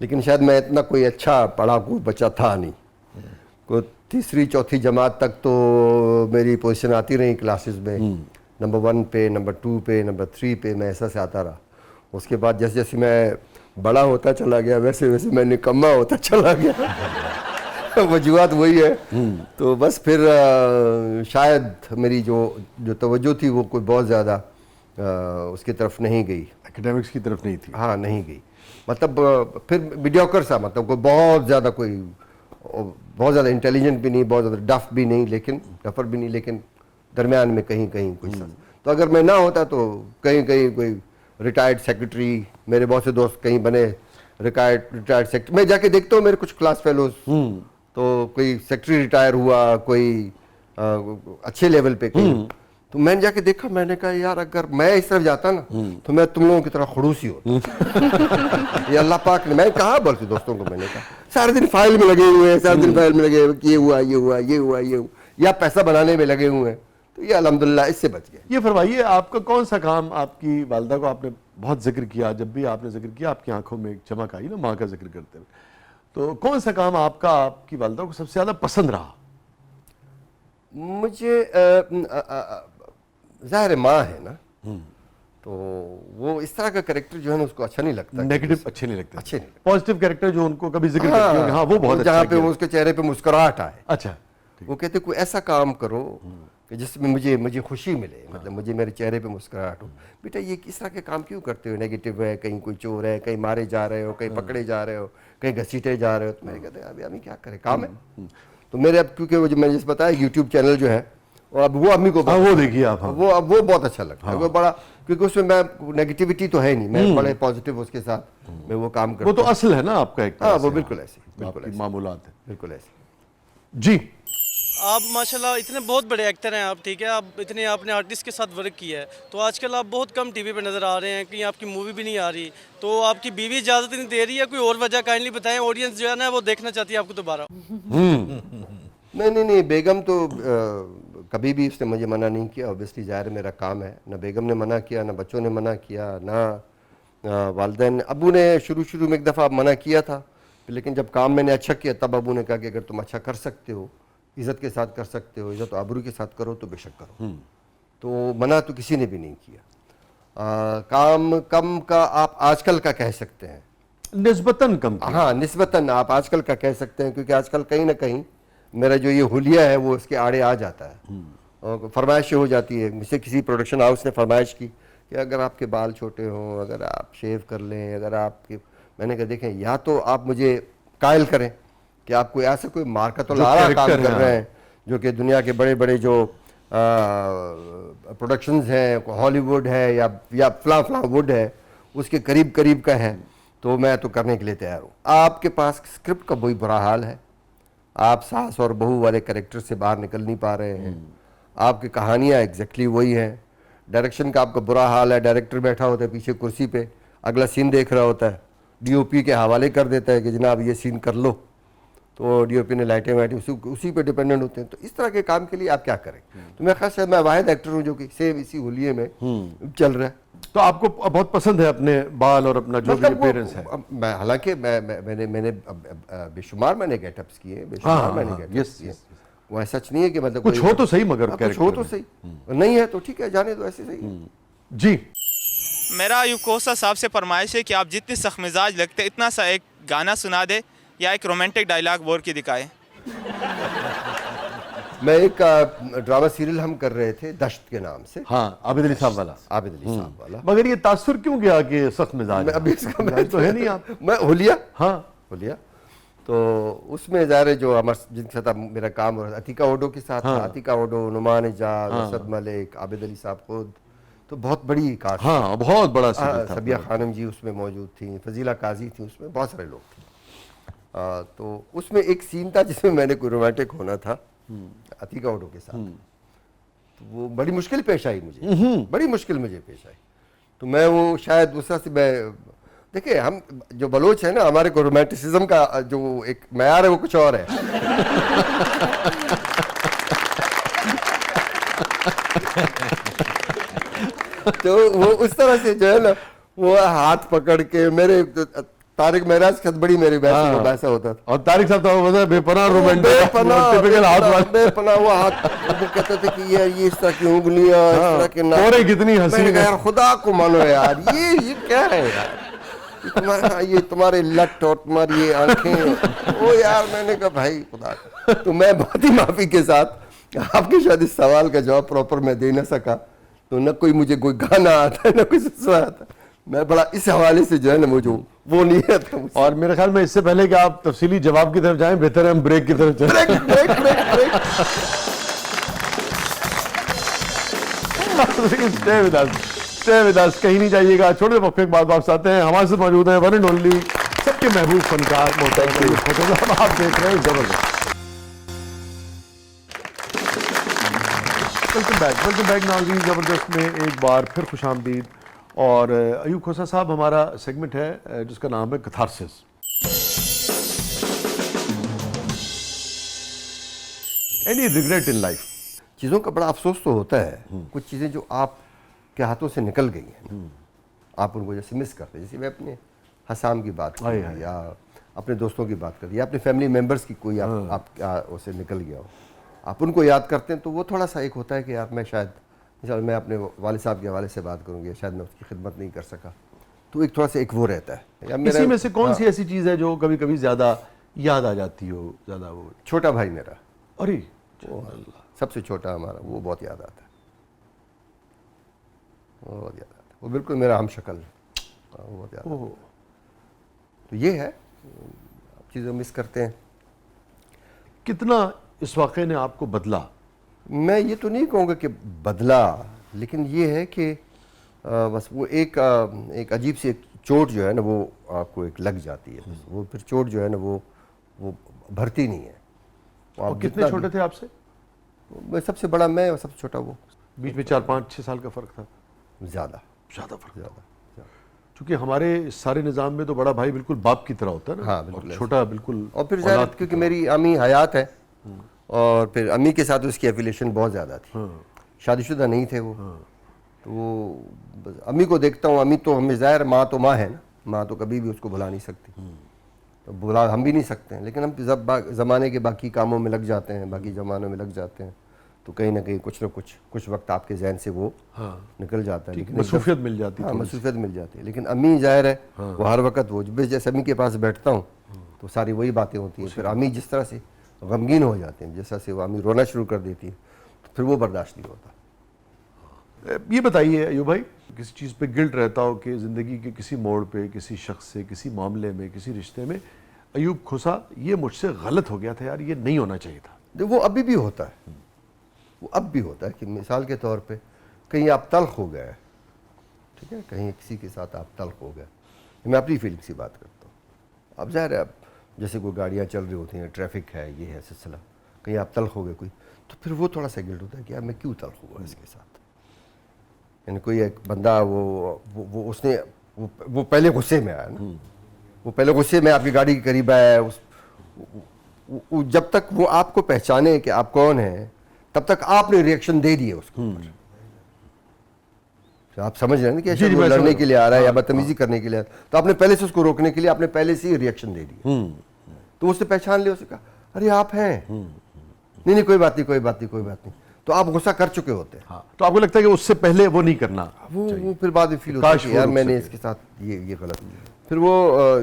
लेकिन शायद मैं इतना कोई अच्छा पढ़ाकू बच्चा था नहीं। को तीसरी चौथी जमात तक तो मेरी पोजीशन आती रही क्लासेस में, नंबर 1 पे, नंबर 2 पे, नंबर 3 पे, मैं ऐसा से आता रहा। उसके बाद जैसे जैसे मैं बड़ा होता चला गया वैसे वैसे मैं निकम्मा होता चला गया। वजूहत वही है। तो बस फिर शायद मेरी जो तवज्जो थी वो कोई बहुत ज़्यादा उसकी तरफ नहीं गई, एकेडमिक्स की तरफ नहीं थी। हाँ नहीं गई, मतलब फिर मीडियोकर सा, मतलब कोई बहुत ज़्यादा इंटेलिजेंट भी नहीं, बहुत ज़्यादा डफ भी नहीं, लेकिन डफर भी नहीं, लेकिन दरमियान में कहीं कहीं कुछ सा। तो अगर मैं ना होता तो कहीं कहीं कोई रिटायर्ड सेक्रेटरी, मेरे बहुत से दोस्त कहीं बने रिटायर्ड सेक्रेटरी। मैं जाके देखता हूँ मेरे कुछ क्लास फेलोज, तो कोई सेक्रेटरी रिटायर हुआ, कोई अच्छे लेवल पे कहीं। तो मैंने जाके देखा, मैंने कहा यार अगर मैं इस तरफ जाता ना तो मैं तुम लोगों की तरह खड़ूसी होता। ये अल्लाह पाक ने, मैं कहा बोलते दोस्तों को, मैंने कहा सारे दिन फाइल में लगे हुए हैं, सारे दिन फाइल में लगे हुए, ये हुआ ये हुआ ये हुआ ये हुआ, या पैसा बनाने में लगे हुए हैं। तो ये अल्हम्दुलिल्लाह इससे बच गए। ये फरमाइए, आपका कौन सा काम, आपकी वालिदा को आपने बहुत जिक्र किया, जब भी आपने जिक्र किया आपकी आंखों में एक चमक आई ना माँ का जिक्र करते हुए, तो कौन सा काम आपका आपकी वालिदा को सबसे ज़्यादा पसंद रहा? मुझे ज़ाहिर माँ है ना, तो वो इस तरह का कैरेक्टर जो है ना उसको अच्छा नहीं लगता। नेगेटिव अच्छे नहीं लगते, अच्छे नहीं लगते। पॉजिटिव कैरेक्टर जो उनको कभी जिक्र करती होंगे, हाँ वो बहुत अच्छा जहाँ पे किया। उसके चेहरे पे मुस्कुराहट आए। अच्छा, वो कहते कोई ऐसा काम करो कि जिसमें मुझे खुशी मिले, मतलब मुझे मेरे चेहरे पे मुस्कुराहट हो। बेटा ये किस तरह के काम क्यों करते हो, नेगेटिव है, कहीं कोई चोर है, कहीं मारे जा रहे हो, कहीं पकड़े जा रहे हो, कहीं घसीटे जा रहे हो। तो मैं कहते अभी हमें क्या करें, काम है। तो मेरे अब क्योंकि वो जो मैंने जैसे बताया यूट्यूब चैनल जो है, और अब वो अम्मी को वो देखिए आप, वो अब वो बहुत अच्छा लगता है। वो बड़ा, क्योंकि उसमें मैं नेगेटिविटी तो है नहीं, मैं बड़े पॉजिटिव उसके साथ मैं वो काम करता वो तो असल है ना आपका एक तरह हाँ से, वो बिल्कुल ऐसे, बिल्कुल आपकी ऐसे, मामूलात है। बिल्कुल ऐसे। जी आप माशाल्लाह इतने बहुत बड़े एक्टर हैं आप, ठीक है, आप इतने आपने आर्टिस्ट के साथ वर्क किया है, तो आजकल आप बहुत कम टीवी पे नज़र आ रहे हैं, कहीं आपकी मूवी भी नहीं आ रही, तो आपकी बीवी इजाज़त नहीं दे रही है, कोई और वजह काइंडली बताएं, ऑडियंस जो है ना वो देखना चाहती है आपको दोबारा। नहीं, बेगम तो कभी भी उसने मुझे मना नहीं किया। ऑब्वियसली ज़ाहिर मेरा काम है, ना बेगम ने मना किया, ना बच्चों ने मना किया, ना वालिदैन। अबू ने शुरू में एक दफ़ा मना किया था, लेकिन जब काम मैंने अच्छा किया तब अबू ने कहा कि अगर तुम अच्छा कर सकते हो, इज़्ज़त के साथ कर सकते हो, इज़्ज़त आबरू के साथ करो तो बेशक करो। तो मना तो किसी ने भी नहीं किया। काम कम का आप आजकल का कह सकते हैं, निस्बतन कम किया। हाँ निस्बतन आप आजकल का कह सकते हैं, क्योंकि आजकल कहीं ना कहीं मेरा जो ये हुलिया है वो उसके आड़े आ जाता है और फरमाइश हो जाती है। मुझसे किसी प्रोडक्शन हाउस ने फरमाइश की कि अगर आपके बाल छोटे हों, अगर आप शेव कर लें, अगर आपके, मैंने कहा देखें या तो आप मुझे कायल करें कि आप कोई ऐसा कोई मार्केटल आला काम कर रहे हैं जो कि दुनिया के बड़े बड़े जो प्रोडक्शंस हैं, हॉलीवुड है या फला वुड है, उसके करीब का है, तो मैं तो करने के लिए तैयार हूँ। आपके पास स्क्रिप्ट का वही बुरा हाल है, आप सास और बहू वाले कैरेक्टर से बाहर निकल नहीं पा रहे हैं, आपकी कहानियाँ एग्जैक्टली वही हैं, डायरेक्शन का आपका बुरा हाल है, डायरेक्टर बैठा होता है पीछे कुर्सी पे, अगला सीन देख रहा होता है, डीओपी के हवाले कर देता है कि जनाब ये सीन कर लो, तो डीओपी ने लाइटें वाइटें उसी पे डिपेंडेंट होते हैं। तो इस तरह के काम के लिए आप क्या करें? तो मैं खास मैं वाहिद एक्टर हूँ जो कि सेम इसी हुलिये में चल रहा है। तो आपको बहुत पसंद है अपने बाल और अपना जो भी अपीयरेंस है? मैं हालांकि मैंने बेशुमार मैंने गेटअप्स किए, बेशुमार मैंने गेटअप्स किए, वो ऐसा सच नहीं है कि मतलब कुछ हो तो सही, मगर कुछ हो कैरेक्टर तो में। सही, नहीं है तो ठीक है, जाने दो, ऐसे सही है। जी। मेरा अयूब खोसा साहब से फरमाइश है कि आप जितने सख्त मिजाज लगते इतना सा एक गाना सुना दे या एक रोमांटिक डायलॉग बोल के दिखाए। मैं एक ड्रामा सीरियल हम कर रहे थे दश्त के नाम से, हाँ, आबिद अली साहब वाला। आबिद अली साहब वाला। मगर ये तासुर क्यों गया कि सख्त मिजाज मैं है? अभी इसका मिजाज तो है नहीं आप। मैं होलिया, हाँ, होलिया तो उसमें ज़ाहिर है जो हमारे जिनके साथ मेरा काम हो रहा था, अतीका ओडो के साथ था, अतीका ओडो, नुमान इजाज, असद मलिक, आबिद अली साहब खुद, तो बहुत बड़ी कास्ट। हाँ, बहुत बड़ा सीरियल था। सबिया खानम जी उसमें मौजूद थी, फजीला काजी थी उसमें, बहुत सारे लोग थे। तो उसमें एक सीन था जिसमें मैंने कोई रोमांटिक होना था अतीका ओडो के साथ, तो वो बड़ी मुश्किल पेश आई मुझे, बड़ी मुश्किल मुझे पेश आई। तो मैं वो शायद दूसरा से मैं, देखिए हम जो बलोच है ना, हमारे को रोमांटिसिज्म का जो एक मयार है वो कुछ और है। तो वो उस तरह से जो है ना, वो हाथ पकड़ के मेरे तारिक महराज के साथ बड़ी मेरी वैसा होता था। और तारिक साहब तो बेपनाह रोमांटिक, टिपिकल हाथ वाला, बेपनाह वो हाथ, वो कहते थे कि यार ये इस तरह की उंगलियां, इस तरह के नाक, और कितनी हंसी मैंने कहा है। यार खुदा को मानो यार, ये क्या है यार, ये तुम्हारे लट और तुम्हारी ये आंखें, ओ यार, मैंने कहा भाई खुदा। तो मैं बहुत ही माफी के साथ आपके शायद इस सवाल का जवाब प्रॉपर मैं दे ना सका, तो न कोई मुझे कोई गाना आता है, न कोई सुना आता है। मैं बड़ा इस हवाले से जो है ना मुझे वो नहीं है। तो और मेरे ख्याल में इससे पहले कि आप तफसीली जवाब की तरफ जाएं, बेहतर है हम ब्रेक की तरफ चलें। Stay with us, stay with us, कहीं नहीं जाइएगा। छोटे वक्फे के बाद वापस आते हैं। हमारे साथ मौजूद हैं वन एंड ओनली, सबके महबूब फनकार मोहतरम फोटोग्राफर, आप देख रहे हैं जबरदस्त। वेलकम बैक नाज़रीन, जबरदस्त में एक बार फिर खुशामदीद। और अयूब खोसा साहब, हमारा सेगमेंट है जिसका नाम है catharsis. Any regret in life? चीज़ों का बड़ा अफसोस तो होता है, कुछ चीज़ें जो आपके हाथों से निकल गई हैं, आप उनको जैसे मिस करते हैं। जैसे मैं अपने हसाम की बात कर रही, या अपने दोस्तों की बात कर रही, या अपने फैमिली मेम्बर्स की कोई आप उसे निकल गया हो, आप उनको याद करते हैं, तो वो थोड़ा सा एक होता है कि यार मैं शायद, मैं अपने वालिद साहब के हवाले से बात करूँगी, शायद मैं उसकी खिदमत नहीं कर सका, तो एक थोड़ा सा एक वो रहता है। या इसी में से कौन सी ऐसी चीज़ है जो कभी कभी ज़्यादा याद आ जाती हो? ज़्यादा वो छोटा भाई मेरा, अरे सबसे छोटा हमारा, वो बहुत याद आता है, वो बहुत याद आता है, वो बिल्कुल मेरा हम शक्ल है, वो बहुत याद आता है। तो ये है, चीज़ें मिस करते हैं। कितना इस वाक़े ने आपको बदला? मैं ये तो नहीं कहूँगा कि बदला, लेकिन ये है कि बस वो एक अजीब सी एक चोट जो है ना, वो आपको एक लग जाती है, वो फिर चोट जो है ना वो भरती नहीं है। और कितने छोटे थे आपसे? मैं सबसे बड़ा मैं और सबसे छोटा वो, बीच में 4-5-6 साल का फ़र्क था? ज़्यादा ज़्यादा फ़र्क। ज़्यादा। क्योंकि हमारे सारे निज़ाम में तो बड़ा भाई बिल्कुल बाप की तरह होता है ना, हाँ, और बिल्कुल छोटा बिल्कुल। और फिर ज़्यादा क्योंकि मेरी अम्मी हयात है, और फिर अम्मी के साथ उसकी एफिलिएशन बहुत ज़्यादा थी, शादीशुदा नहीं थे वो, तो वो अम्मी को देखता हूँ, अम्मी तो हमें ज़ाहिर माँ तो माँ है ना, माँ तो कभी भी उसको भुला नहीं सकती, तो भुला हम भी नहीं सकते हैं, लेकिन हम जब ज़माने के बाकी कामों में लग जाते हैं, बाकी ज़मानों में लग जाते हैं, तो कहीं ना कहीं कुछ ना कुछ वक्त आपके जहन से वो निकल जाता है, लेकिन मसरूफियत मिल जाती है। हाँ, मसरूफियत मिल जाती है। लेकिन अम्मी ज़ाहिर है वो हर वक्त वो, जैसे अम्मी के पास बैठता हूँ तो सारी वही बातें होती हैं, फिर अम्मी जिस तरह से गमगीन हो जाते हैं, जैसा से वो अम्मी रोना शुरू कर देती है, तो फिर वो बर्दाश्त नहीं होता। ये बताइए अयूब भाई, किसी चीज़ पे गिल्ट रहता हो कि ज़िंदगी के किसी मोड़ पे, किसी शख्स से, किसी मामले में, किसी रिश्ते में, अयूब खोसा ये मुझसे गलत हो गया था यार, ये नहीं होना चाहिए था? वो अभी भी होता है, वो अब भी होता है कि मिसाल के तौर पे कहीं आप तल्ख हो गए, ठीक है, कहीं किसी के साथ आप तल्ख हो गए, मैं अपनी फीलिंग की बात करता हूँ। अब ज़ाहिर है, जैसे कोई गाड़ियाँ चल रही होती हैं, ट्रैफिक है, ये है सिलसिला, कहीं आप तल्ख हो गए कोई, तो फिर वो थोड़ा सा गिल्ट होता है कि यार मैं क्यों तल्ख हुआ इसके साथ। यानी कोई एक बंदा वो उसने वो पहले गुस्से में आया ना, वो पहले गुस्से में आपकी गाड़ी के करीब आया, जब तक वो आपको पहचाने कि आप कौन हैं, तब तक आपने रिएक्शन दे दिए उसके ऊपर। तो आप समझ रहे हैं ना कि ऐसे वो लड़ने के लिए आ रहा है या बदतमीजी करने के लिए, तो आपने पहले से उसको रोकने के लिए आपने पहले से ही रिएक्शन दे दिया। तो उसने पहचान लिया, उसने कहा अरे आप हैं, नहीं नहीं कोई बात नहीं, कोई बात नहीं, कोई बात नहीं। तो आप गुस्सा कर चुके होते हैं। हाँ, तो आपको लगता है कि उससे पहले वो नहीं करना वो फिर बाद में फील होता है काश कि वो यार रुक मैंने सके। इसके साथ ये गलत। फिर वो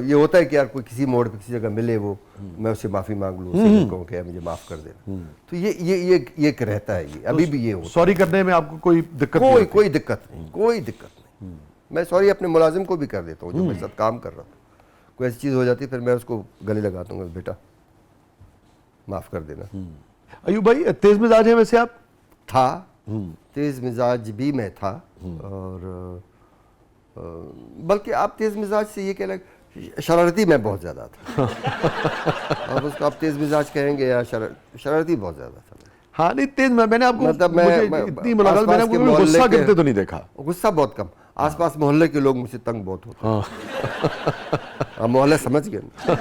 ये होता है कि यार कोई किसी मोड़ पे किसी जगह मिले वो, मैं उससे माफ़ी मांग लूँ, उससे कहूँ कि यार मुझे माफ़ कर देना। तो ये एक रहता है, ये अभी भी ये होता है। सॉरी करने में आपको कोई दिक्कत नहीं कोई होती? कोई दिक्कत नहीं, कोई दिक्कत नहीं। मैं सॉरी अपने मुलाजिम को भी कर देता हूँ जो मेरे साथ काम कर रहा था। कोई ऐसी चीज़ हो जाती है फिर मैं उसको गले लगाता हूँ, बेटा माफ़ कर देना। अयूब भाई तेज मिजाज है वैसे आप? था, तेज मिजाज भी मैं था, और बल्कि आप तेज मिजाज से ये कह लग, शरारती मैं बहुत ज़्यादा था। अब उसको आप तेज मिजाज कहेंगे या शरारती बहुत ज़्यादा था। हाँ नहीं तेज, मैंने आपको मतलब मुझे इतनी मुलाकात मैंने आपको कभी गुस्सा करते तो नहीं देखा। गुस्सा बहुत कम, आसपास मोहल्ले के लोग मुझसे तंग बहुत होते हैं। हाँ, मोहल्ले समझ गए ना।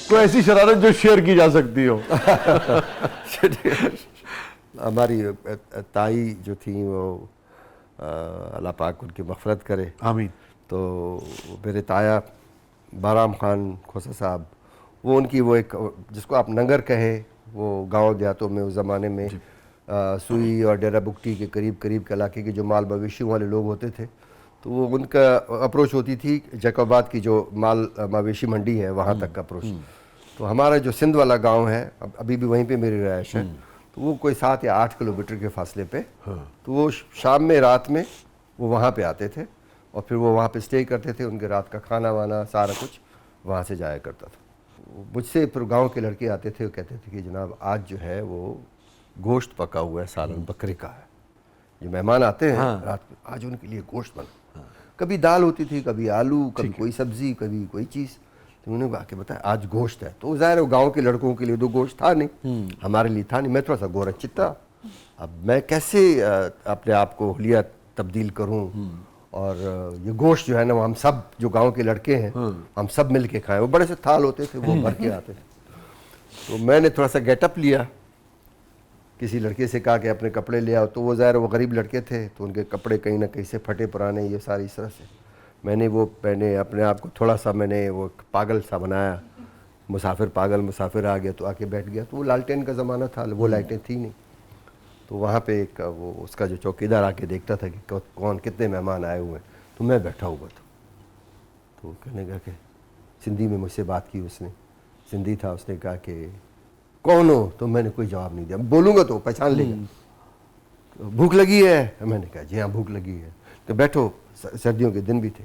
कोई ऐसी शरारत जो शेयर की जा सकती हो? हमारी ताई जो थी वो अल्लाह पाक उनकी मग़फ़िरत करे, आमीन। तो मेरे ताया बाराम खान खोसा साहब, वो उनकी वो एक जिसको आप नंगर कहे, वो गांव देहातों में उस ज़माने में सुई और डेरा बुगटी के करीब करीब के इलाके के जो माल मवेशियों वाले लोग होते थे, तो वो उनका अप्रोच होती थी जैकोबाद की जो माल मवेशी मंडी है वहाँ तक का अप्रोच। तो हमारा जो सिंध वाला गांव है, अभी भी वहीं पे मेरी रहायश है, तो वो कोई 7 या 8 किलोमीटर के फासले पे। तो वो शाम में रात में वो वहाँ पे आते थे और फिर वो वहाँ पे स्टे करते थे, उनके रात का खाना वाना सारा कुछ वहाँ से जाया करता था। मुझसे फिर गांव के लड़के आते थे, वो कहते थे कि जनाब आज जो है वो गोश्त पका हुआ है, सालन बकरे का है, जो मेहमान आते हैं रात में आज उनके लिए गोश्त बना। कभी दाल होती थी, कभी आलू, कभी कोई सब्जी, कभी कोई चीज़। तो उन्होंने आके बताया आज गोश्त है। तो ज़ाहिर है गांव के लड़कों के लिए तो गोश्त था नहीं, हमारे लिए था नहीं। मैं थोड़ा सा गोरा चिट्टा, अब मैं कैसे अपने आप को हुलिया तब्दील करूं, और ये गोश्त जो है ना वो हम सब जो गांव के लड़के हैं हम सब मिल के खाएं। वो बड़े से थाल होते थे, वो भर के आते थे। तो मैंने थोड़ा सा गेटअप लिया, किसी लड़के से कहा कि अपने कपड़े ले आओ। तो वो ज़ाहिर वो गरीब लड़के थे, तो उनके कपड़े कहीं ना कहीं से फटे पुराने, ये सारी इस तरह से। मैंने अपने आप को थोड़ा सा मैंने वो पागल सा बनाया, मुसाफिर पागल, मुसाफिर आ गया तो आके बैठ गया। तो वो लालटेन का ज़माना था, वो लाइटें थी नहीं। तो वहाँ पे एक वो उसका जो चौकीदार आके देखता था कि कौन कितने मेहमान आए हुए हैं। तो मैं बैठा हुआ था, तो कहने लगा कि सिंधी में मुझसे बात की उसने, सिंधी था, उसने कहा कि कौन हो? तो मैंने कोई जवाब नहीं दिया, बोलूँगा तो पहचान लेगा। तो भूख लगी है? मैंने कहा जी हाँ भूख लगी है। तो बैठो, सर्दियों के दिन भी थे,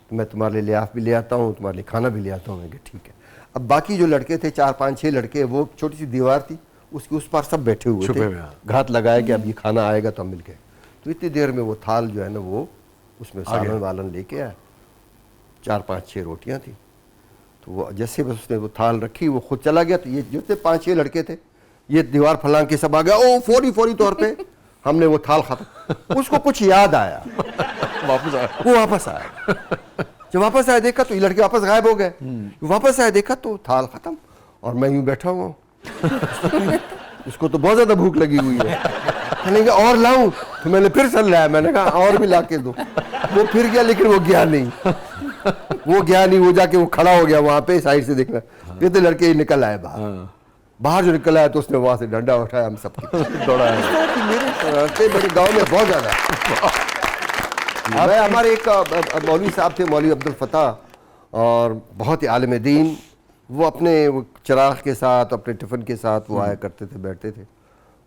तो मैं तुम्हारे लिए लियाफ भी ले आता हूँ, तुम्हारे लिए खाना भी ले आता हूँ। मैं कहा ठीक है। अब बाकी जो लड़के थे 4, 5, 6 लड़के, वो छोटी सी दीवार थी, उसके उस पार सब बैठे हुए थे, घात लगाया कि अब ये खाना आएगा तो हम मिल गए। तो इतनी देर में वो थाल जो है ना वो उसमें सालन वालन लेके आया, 4, 5, 6 रोटियाँ थी। तो वो जैसे बस उसने वो थाल रखी, वो खुद चला गया। तो ये जो थे 5, 6 लड़के थे, ये दीवार फलांग के सब आ गया। ओ फौरी तौर पे हमने वो थाल खत्म। उसको कुछ याद आया, वो वापस आया। जब वापस आया देखा तो ये लड़के वापस गायब हो गए। वापस आया देखा तो थाल खत्म और मैं यूं बैठा हुआ। उसको तो बहुत ज्यादा भूख लगी हुई है। कहने लगा और लाऊं? तो मैंने फिर सर लाया, मैंने कहा और भी ला के दो। वो फिर गया लेकिन वो गया नहीं, वो जाके वो खड़ा हो गया वहां पे साइड से देखना। कितने लड़के निकल आए बाहर जो निकल आया तो उसने वहां से डंडा उठाया, हम सबकी दौड़ाया। मेरे गाँव में बहुत ज्यादा। मैं हमारे एक मौलवी साहब थे, मौलवी अब्दुल फताह, और बहुत ही आलिम दीन। वो अपने वो चिराग के साथ, अपने टिफ़िन के साथ वो आया करते थे, बैठते थे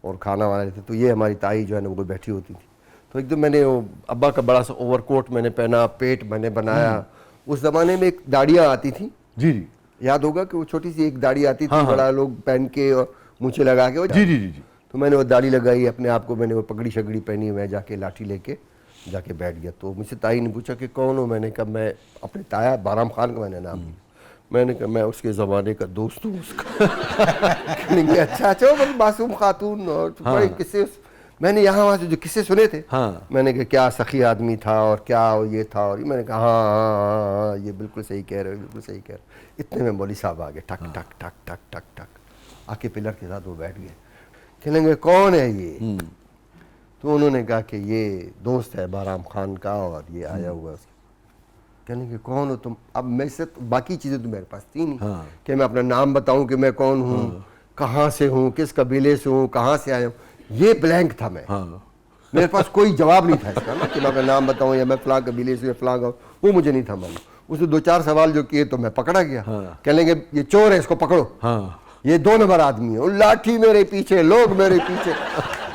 और खाना वाना लेते। तो ये हमारी ताई जो है ना वो बैठी होती थी। तो एकदम मैंने वो अब्बा का बड़ा सा ओवरकोट मैंने पहना, पेट मैंने बनाया। उस ज़माने में एक दाढ़ियाँ आती थी, जी जी, याद होगा कि वो छोटी सी एक दाढ़ी आती थी, बड़ा लोग पहन के और मूँछें लगा के। जी जी जी जी। तो मैंने वो दाढ़ी लगाई, अपने आप को मैंने वो पगड़ी शगड़ी पहनी, मैं जाके लाठी लेके जाके बैठ गया। तो मुझसे ताई ने पूछा कि कौन हो? मैंने कहा मैं अपने ताया बाराम खान का मैंने नाम लिया। मैंने कहा मैं उसके ज़माने का दोस्त हूँ उसका। अच्छा अच्छा, बड़ी मासूम खातून और बड़े किस्से मैंने यहाँ वहाँ से जो किस्से सुने थे। मैंने कहा क्या सखी आदमी था और क्या ये था, और मैंने कहा हाँ ये बिल्कुल सही कह रहे हो, बिल्कुल सही कह रहे हो। इतने में मौलवी साहब आ गए, ठक ठक ठक ठक ठक ठक आके पिलर के साथ वो बैठ गए। कहलेंगे कौन है ये? तो उन्होंने कहा कि ये दोस्त है बाराम खान का और ये आया हुआ है। कहने के कौन हो तुम? अब मैं से तो बाकी चीज़ें तो मेरे पास थी नहीं कि मैं अपना नाम बताऊं कि मैं कौन हूँ, कहाँ से हूँ, किस कबीले से हूँ, कहाँ से आया हूँ, ये ब्लैंक था मैं। मेरे पास कोई जवाब नहीं था इसका ना कि मैं अपना नाम बताऊं या मैं फलां कबीले से फलां गाँव, वो मुझे नहीं था मालूम। उसने 2-4 सवाल जो किए तो मैं पकड़ा गया। कह लेंगे ये चोर है, इसको पकड़ो, ये 2 नंबर आदमी है, लाठी मेरे पीछे, लोग मेरे पीछे,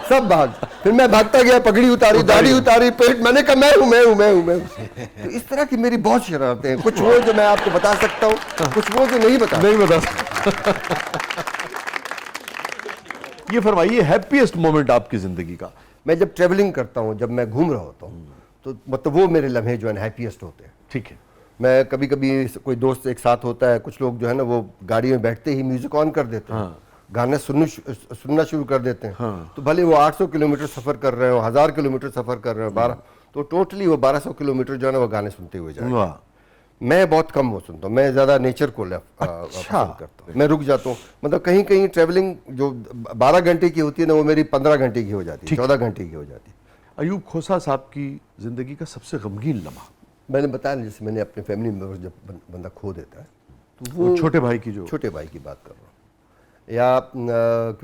सब भाग। फिर मैं भागता गया, पगड़ी उतारी, दाढ़ी उतारी, पेट, मैंने कहा मैं हूँ। तो इस तरह की मेरी बहुत शरारतें हैं, कुछ वो जो मैं आपको बता सकता हूँ, कुछ वो जो नहीं बता सकता। ये फरमाइए हैप्पीएस्ट मोमेंट आपकी जिंदगी का। मैं जब ट्रेवलिंग करता हूँ, जब मैं घूम रहा होता हूँ, तो मतलब वो मेरे लम्हे जो है हैप्पीएस्ट होते हैं। ठीक है। मैं कभी कभी कोई दोस्त एक साथ होता है, कुछ लोग जो है ना वो गाड़ी में बैठते ही म्यूजिक ऑन कर देते हैं, गाने सुनना शुरू कर देते हैं। तो भले वो 800 किलोमीटर सफ़र कर रहे हो, 1000 किलोमीटर सफ़र कर रहे हो, 12, तो टोटली वो 1200 किलोमीटर जो है ना वो गाने सुनते हुए जाएंगे। मैं बहुत कम वो सुनता हूँ, मैं ज़्यादा नेचर को पसंद करता हूँ। मैं रुक जाता हूँ, मतलब कहीं कहीं ट्रेवलिंग जो 12 घंटे की होती है ना वो मेरी 15 घंटे की हो जाती है, 14 घंटे की हो जाती है। अयूब खोसा साहब की ज़िंदगी का सबसे गमगीन लम्हा? मैंने बताया ना, जैसे मैंने अपने फैमिली मेम्बर जब बंदा खो देता है तो वो छोटे भाई की बात कर रहा हूँ, या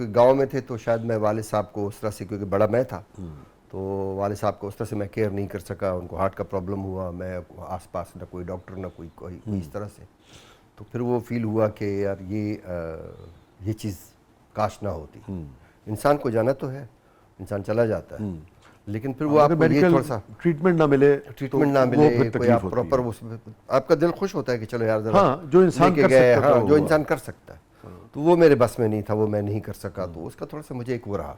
गांव में थे तो शायद मैं वाले साहब को उस तरह से, क्योंकि बड़ा मैं था तो वाले साहब को उस तरह से मैं केयर नहीं कर सका, उनको हार्ट का प्रॉब्लम हुआ, मैं आसपास ना कोई डॉक्टर ना कोई इस तरह से, तो फिर वो फील हुआ कि यार ये चीज़ काश ना होती। इंसान को जाना तो है, इंसान चला जाता है, लेकिन फिर वो आपको ये थोड़ा सा ट्रीटमेंट ना मिले, कोई आप प्रॉपर आपका दिल खुश होता है कि चलो यार जो इंसान कर सकता है, जो इंसान कर सकता है, तो वो मेरे बस में नहीं था, वो मैं नहीं कर सका। तो उसका थोड़ा सा मुझे एक वो रहा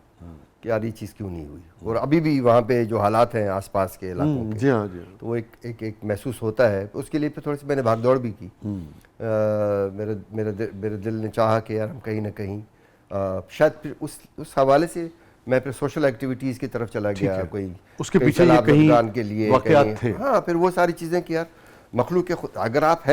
कि यार ये चीज़ क्यों नहीं हुई। और अभी भी वहाँ पे जो हालात हैं आसपास के इलाकों के, जी हाँ, तो वो एक महसूस होता है। उसके लिए फिर थोड़ी सी मैंने भागदौड़ भी की। मेरे दिल ने चाहा कि यार हम कहीं ना कहीं शायद फिर उस हवाले से मैं फिर सोशल एक्टिविटीज़ की तरफ चला गया, कोई उसके पीछे कहीं के लिए वाक़यात थे। हाँ, फिर वो सारी चीज़ें कि यार मखलूक के खुद अगर आप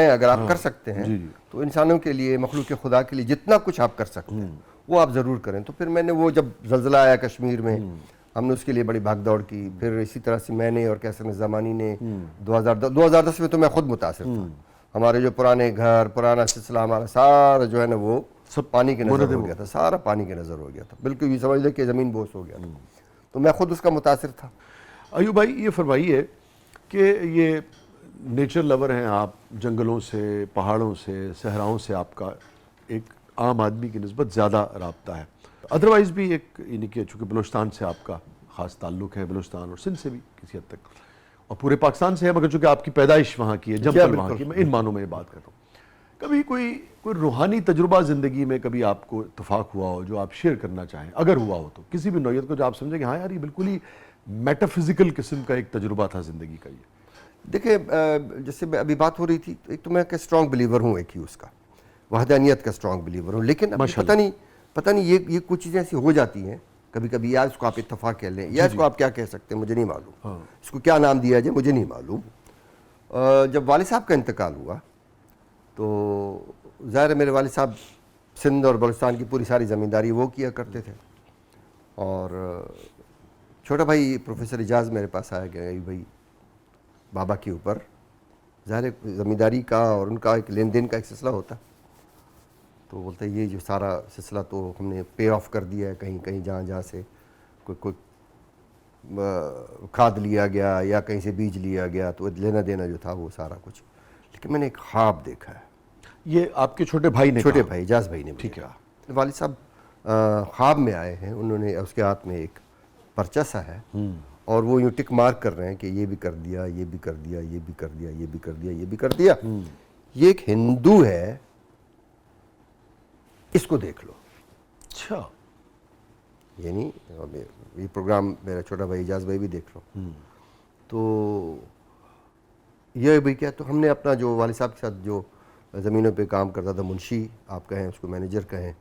कर सकते हैं तो इंसानों के लिए, मखलूक के खुदा के लिए जितना कुछ आप कर सकते हैं वो आप ज़रूर करें। तो फिर मैंने वो जब ज़लज़ला आया कश्मीर में, हमने उसके लिए बड़ी भागदौड़ की। फिर इसी तरह से मैंने और कैसर निज़ामानी ने 2010 में तो मैं खुद मुतासिर था। हमारे जो पुराने घर, पुराना सिलसिला, हमारा सारा जो है ना वो सब पानी के नज़र हो गया था, सारा पानी के नज़र हो गया था, बिल्कुल ये समझ लें कि ज़मीन बोस हो गया था। तो मैं खुद उसका मुतासिर था। अयूब भाई ये फरमाइए कि ये नेचर लवर हैं आप, जंगलों से, पहाड़ों से, सहराओं से आपका एक आम आदमी की निस्बत ज़्यादा राब्ता है। अदरवाइज़ भी एक यानी कि चूँकि बलूचिस्तान से आपका ख़ास ताल्लुक़ है, बलूचिस्तान और सिंध से भी किसी हद तक, और पूरे पाकिस्तान से है, मगर चूँकि आपकी पैदाइश वहाँ की है, जमपल वहाँ की, मैं इन मानों में ये बात करता हूँ। कभी कोई रूहानी तजुर्बा ज़िंदगी में कभी आपको इत्तफाक हुआ हो जो आप शेयर करना चाहें, अगर हुआ हो तो किसी भी नौयत को, जो आप समझें कि हाँ यार ये बिल्कुल ही मेटाफिज़िकल किस्म का एक तजुर्बा था ज़िंदगी का? ये देखिए, जैसे अभी बात हो रही थी, एक तो मैं एक स्ट्रॉन्ग बिलीवर हूँ, एक ही उसका वहदानियत का स्ट्रॉन्ग बिलीवर हूँ, लेकिन पता नहीं ये कुछ चीज़ें ऐसी हो जाती हैं कभी कभी, यार इसको आप इत्तफाक कह लें या इसको आप क्या कह सकते हैं मुझे नहीं मालूम, इसको क्या नाम दिया जाए मुझे नहीं मालूम। जब वालिद साहब का इंतकाल हुआ तो ज़ाहिर है मेरे वालिद साहब सिंध और बलूचिस्तान की पूरी सारी ज़मींदारी वो किया करते थे, और छोटा भाई प्रोफेसर इजाज़ मेरे पास आया कि भाई बाबा के ऊपर ज़ाहिर ज़मींदारी का और उनका एक लेन देन का एक सिलसिला होता, तो बोलते ये जो सारा सिलसिला तो हमने पे ऑफ कर दिया है, कहीं कहीं जहाँ से कोई खाद लिया गया या कहीं से बीज लिया गया, तो लेना देना जो था वो सारा कुछ। लेकिन मैंने एक ख्वाब देखा है। ये आपके छोटे भाई ने? छोटे भाई इजाज़ भाई ने। ठीक है। वालिद साहब ख्वाब में आए हैं, उन्होंने उसके हाथ में एक पर्चा सा है और वो यूँ टिक मार्क कर रहे हैं कि ये भी कर दिया, ये भी कर दिया, ये भी कर दिया, ये भी कर दिया, ये भी कर दिया। ये एक हिंदू है, इसको देख लो। अच्छा, यानी ये प्रोग्राम मेरा छोटा भाई इजाज़ भाई भी देख लो। तो ये भी क्या, तो हमने अपना जो वालिद साहब के साथ जो ज़मीनों पे काम करता था, मुंशी आप कहें उसको, मैनेजर कहें,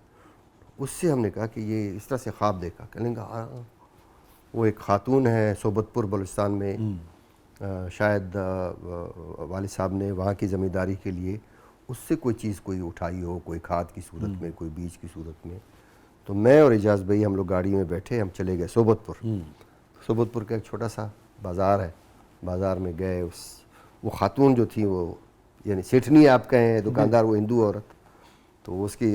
उससे हमने कहा कि ये इस तरह से ख्वाब देखा। कहेंगे वो एक खातून है सोबतपुर बलूचिस्तान में, शायद वालिद साहब ने वहाँ की ज़मींदारी के लिए उससे कोई चीज़ कोई उठाई हो, कोई खाद की सूरत में, कोई बीज की सूरत में। तो मैं और इजाज़ भाई हम लोग गाड़ी में बैठे, हम चले गए सोबतपुर। सोबतपुर का एक छोटा सा बाज़ार है, बाज़ार में गए, वो खातून जो थी वो यानी सेठनी आप कहें, दुकानदार वो हिंदू औरत, तो उसकी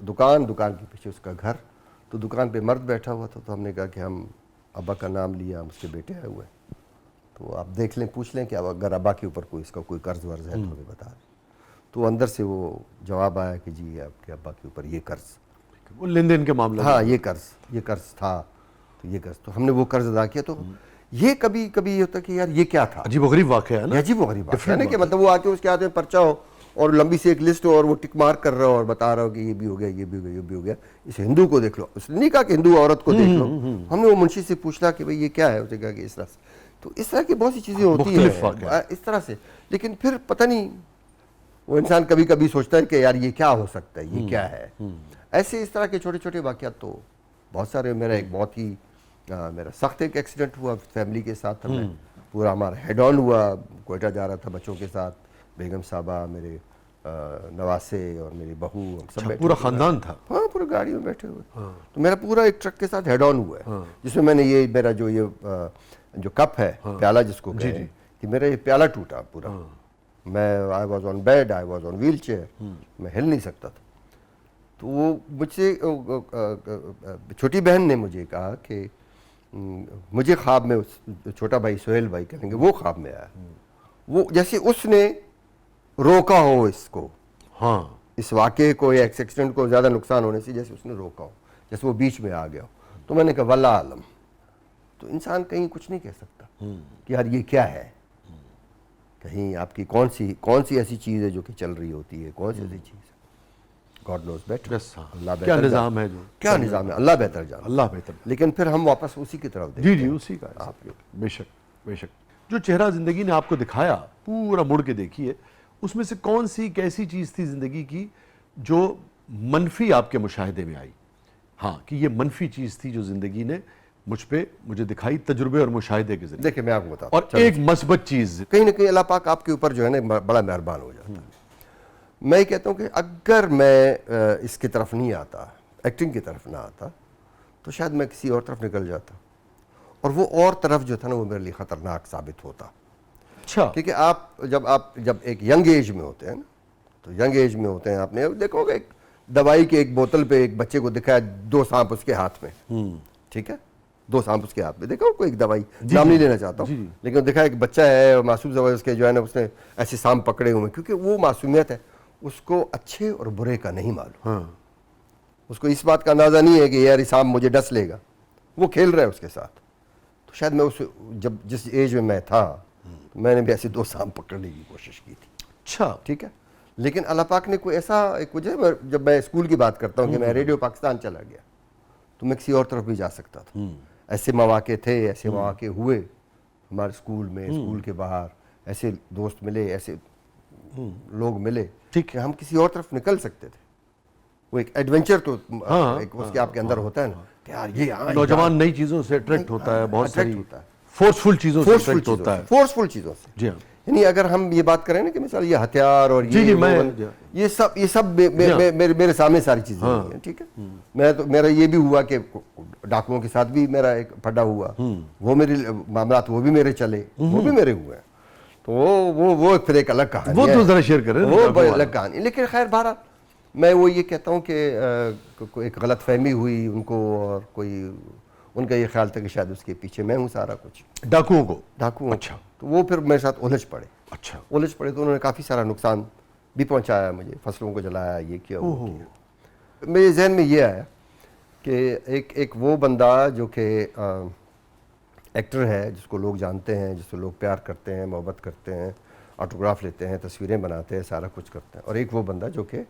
दुकान के पीछे उसका घर, तो दुकान पे मर्द बैठा हुआ था। तो हमने कहा कि हम अब्बा का नाम लिया, हम उसके बेटे आए हुए, तो आप देख लें, पूछ लें कि अगर अब्बा के ऊपर कोई इसका कोई कर्ज वर्ज है तो हमें बता दें। तो अंदर से वो जवाब आया कि जी आपके अब्बा के ऊपर ये कर्ज, वो लेन देन के मामले में। हाँ ये कर्ज था, तो ये कर्ज, तो हमने वो कर्ज अदा किया। तो ये कभी कभी होता कि यार ये क्या था, अजीबोगरीब वाकया है ना, अजीबोगरीब बात है ना, कि मतलब वो आके उसके हाथ में पर्चा हो और लंबी सी एक लिस्ट हो और वो टिक मार्क कर रहा हो और बता रहा हो कि ये भी हो गया, ये भी हो गया, ये भी हो गया, इस हिंदू को देख लो। उसने नहीं कहा कि हिंदू औरत को देख लो, हमने वो मुंशी से पूछा कि भाई ये क्या है, उसने कहा कि इस तरह से। तो इस तरह की बहुत सी चीज़ें होती हैं इस तरह से। लेकिन फिर पता नहीं, वो इंसान कभी कभी सोचता है कि यार ये क्या हो सकता है, ये क्या है। ऐसे इस तरह के छोटे छोटे वाक़यात तो बहुत सारे। मेरा एक बहुत ही मेरा सख्त एक एक्सीडेंट हुआ फैमिली के साथ, हमें पूरा हमारा हेड ऑन हुआ। कोयटा जा रहा था बच्चों के साथ, बेगम साहबा, मेरे नवासे और मेरी बहू, हम सब बैठे, पूरा खानदान था। हाँ, पूरे गाड़ी में बैठे हुए। तो मेरा पूरा एक ट्रक के साथ हेड ऑन हुआ है, जिसमें मैंने ये मेरा जो कप है, प्याला जिसको कहें, कि मेरा ये प्याला टूटा पूरा। मैं I was on bed, I was on wheel chair, मैं हिल नहीं सकता था। तो वो मुझसे छोटी बहन ने मुझे कहा कि मुझे ख्वाब में छोटा भाई सोहेल भाई कहेंगे, वो ख्वाब में आया, वो जैसे उसने रोका हो इसको, हाँ, इस वाक़े को या एक्सीडेंट को ज़्यादा नुकसान होने से, जैसे उसने रोका हो, जैसे वो बीच में आ गया हो। तो मैंने कहा वल्लाह आलम, तो इंसान कहीं कुछ नहीं कह सकता कि यार ये क्या है, कहीं आपकी कौन सी ऐसी चीज़ है जो कि चल रही होती है, कौन सी ऐसी चीज़ है, गॉड नोज बेटर, अल्लाह क्या निज़ाम है, जो क्या निज़ाम है, अल्लाह बेहतर जाने, अल्लाह बेहतर। लेकिन फिर हम वापस उसी की तरफ देखते जी हैं। उसी का आप, बेशक बेशक। जो चेहरा ज़िंदगी ने आपको दिखाया, पूरा मुड़ के देखिए, उसमें से कौन सी कैसी चीज़ थी ज़िंदगी की जो मनफी आपके मुशाहिदे में आई? हाँ, कि ये मनफी चीज़ थी जो ज़िंदगी ने मुझे दिखाई, तजुर्बे और मुशाहिदे के जरिए। देखिए मैं आपको बताता हूँ, और एक मस्बत चीज़, कहीं ना कहीं अल्लाह पाक आपके ऊपर जो है ना बड़ा मेहरबान हो जाता है। मैं ये कहता हूँ कि अगर मैं इसकी तरफ नहीं आता, एक्टिंग की तरफ ना आता, तो शायद मैं किसी और तरफ निकल जाता, और वो और तरफ जो था ना वो मेरे लिए ख़तरनाक साबित होता। अच्छा, क्योंकि आप जब एक यंग एज में होते हैं ना, तो यंग एज में होते हैं, आपने देखोगे एक दवाई के एक बोतल पे एक बच्चे को दिखाया 2 सांप उसके हाथ में, ठीक है, 2 सांप उसके हाथ में, देखो कोई एक दवाई, नाम नहीं लेना चाहता हूँ, लेकिन दिखाया एक बच्चा है मासूम दवाई उसके जो है ना, उसने ऐसे सांप पकड़े हुए, क्योंकि वो मासूमियत है, उसको अच्छे और बुरे का नहीं मालूम, उसको इस बात का अंदाज़ा नहीं है कि यार ये सांप मुझे डस लेगा, वो खेल रहा है उसके साथ। तो शायद मैं जिस एज में मैं था, मैंने भी ऐसे 2 सांप पकड़ने की कोशिश की थी। अच्छा, ठीक है, लेकिन अल्लाह पाक ने कोई ऐसा एक वजह, जब मैं स्कूल की बात करता हूँ कि मैं रेडियो पाकिस्तान चला गया, तो मैं किसी और तरफ भी जा सकता था। ऐसे मौके थे, ऐसे मौके हुए हमारे स्कूल में, स्कूल के बाहर, ऐसे दोस्त मिले, ऐसे लोग मिले, ठीक है, हम किसी और तरफ निकल सकते थे। वो एक एडवेंचर तो एक उसके आपके अंदर होता है ना, कि यार ये नौजवान नई चीज़ों से अट्रैक्ट होता है, बहुत सारी फोर्सफुल चीज़ों से अट्रैक्ट होता है, फोर्सफुल चीज़ों से। जी हाँ, यानी अगर हम ये बात करें ना कि मिसाल ये हथियार और ये सब मेरे सामने सारी चीजें हुई हैं, ठीक है। मेरा ये भी हुआ कि डाकुओं के साथ भी मेरा एक फड्डा हुआ, वो मेरे मामलात वो भी मेरे चले, वो भी मेरे हुए, तो वो फिर एक अलग कहानी, वो तो जरा शेयर करें, वो अलग कहानी। लेकिन खैर बहरहाल मैं वो ये कहता हूँ कि एक गलत फहमी हुई उनको, और कोई उनका ये ख्याल था कि शायद उसके पीछे मैं हूँ सारा कुछ, डाकू। अच्छा, तो वो फिर मेरे साथ उलझ पड़े। अच्छा, उलझ पड़े तो उन्होंने काफ़ी सारा नुकसान भी पहुँचाया मुझे, फसलों को जलाया, ये किया, वो किया। मेरे जहन में ये आया कि एक वो बंदा जो कि एक्टर है, जिसको लोग जानते हैं, जिसको लोग प्यार करते हैं, मोहब्बत करते हैं, ऑटोग्राफ लेते हैं, तस्वीरें बनाते हैं, सारा कुछ करते हैं, और एक वो बंदा जो कि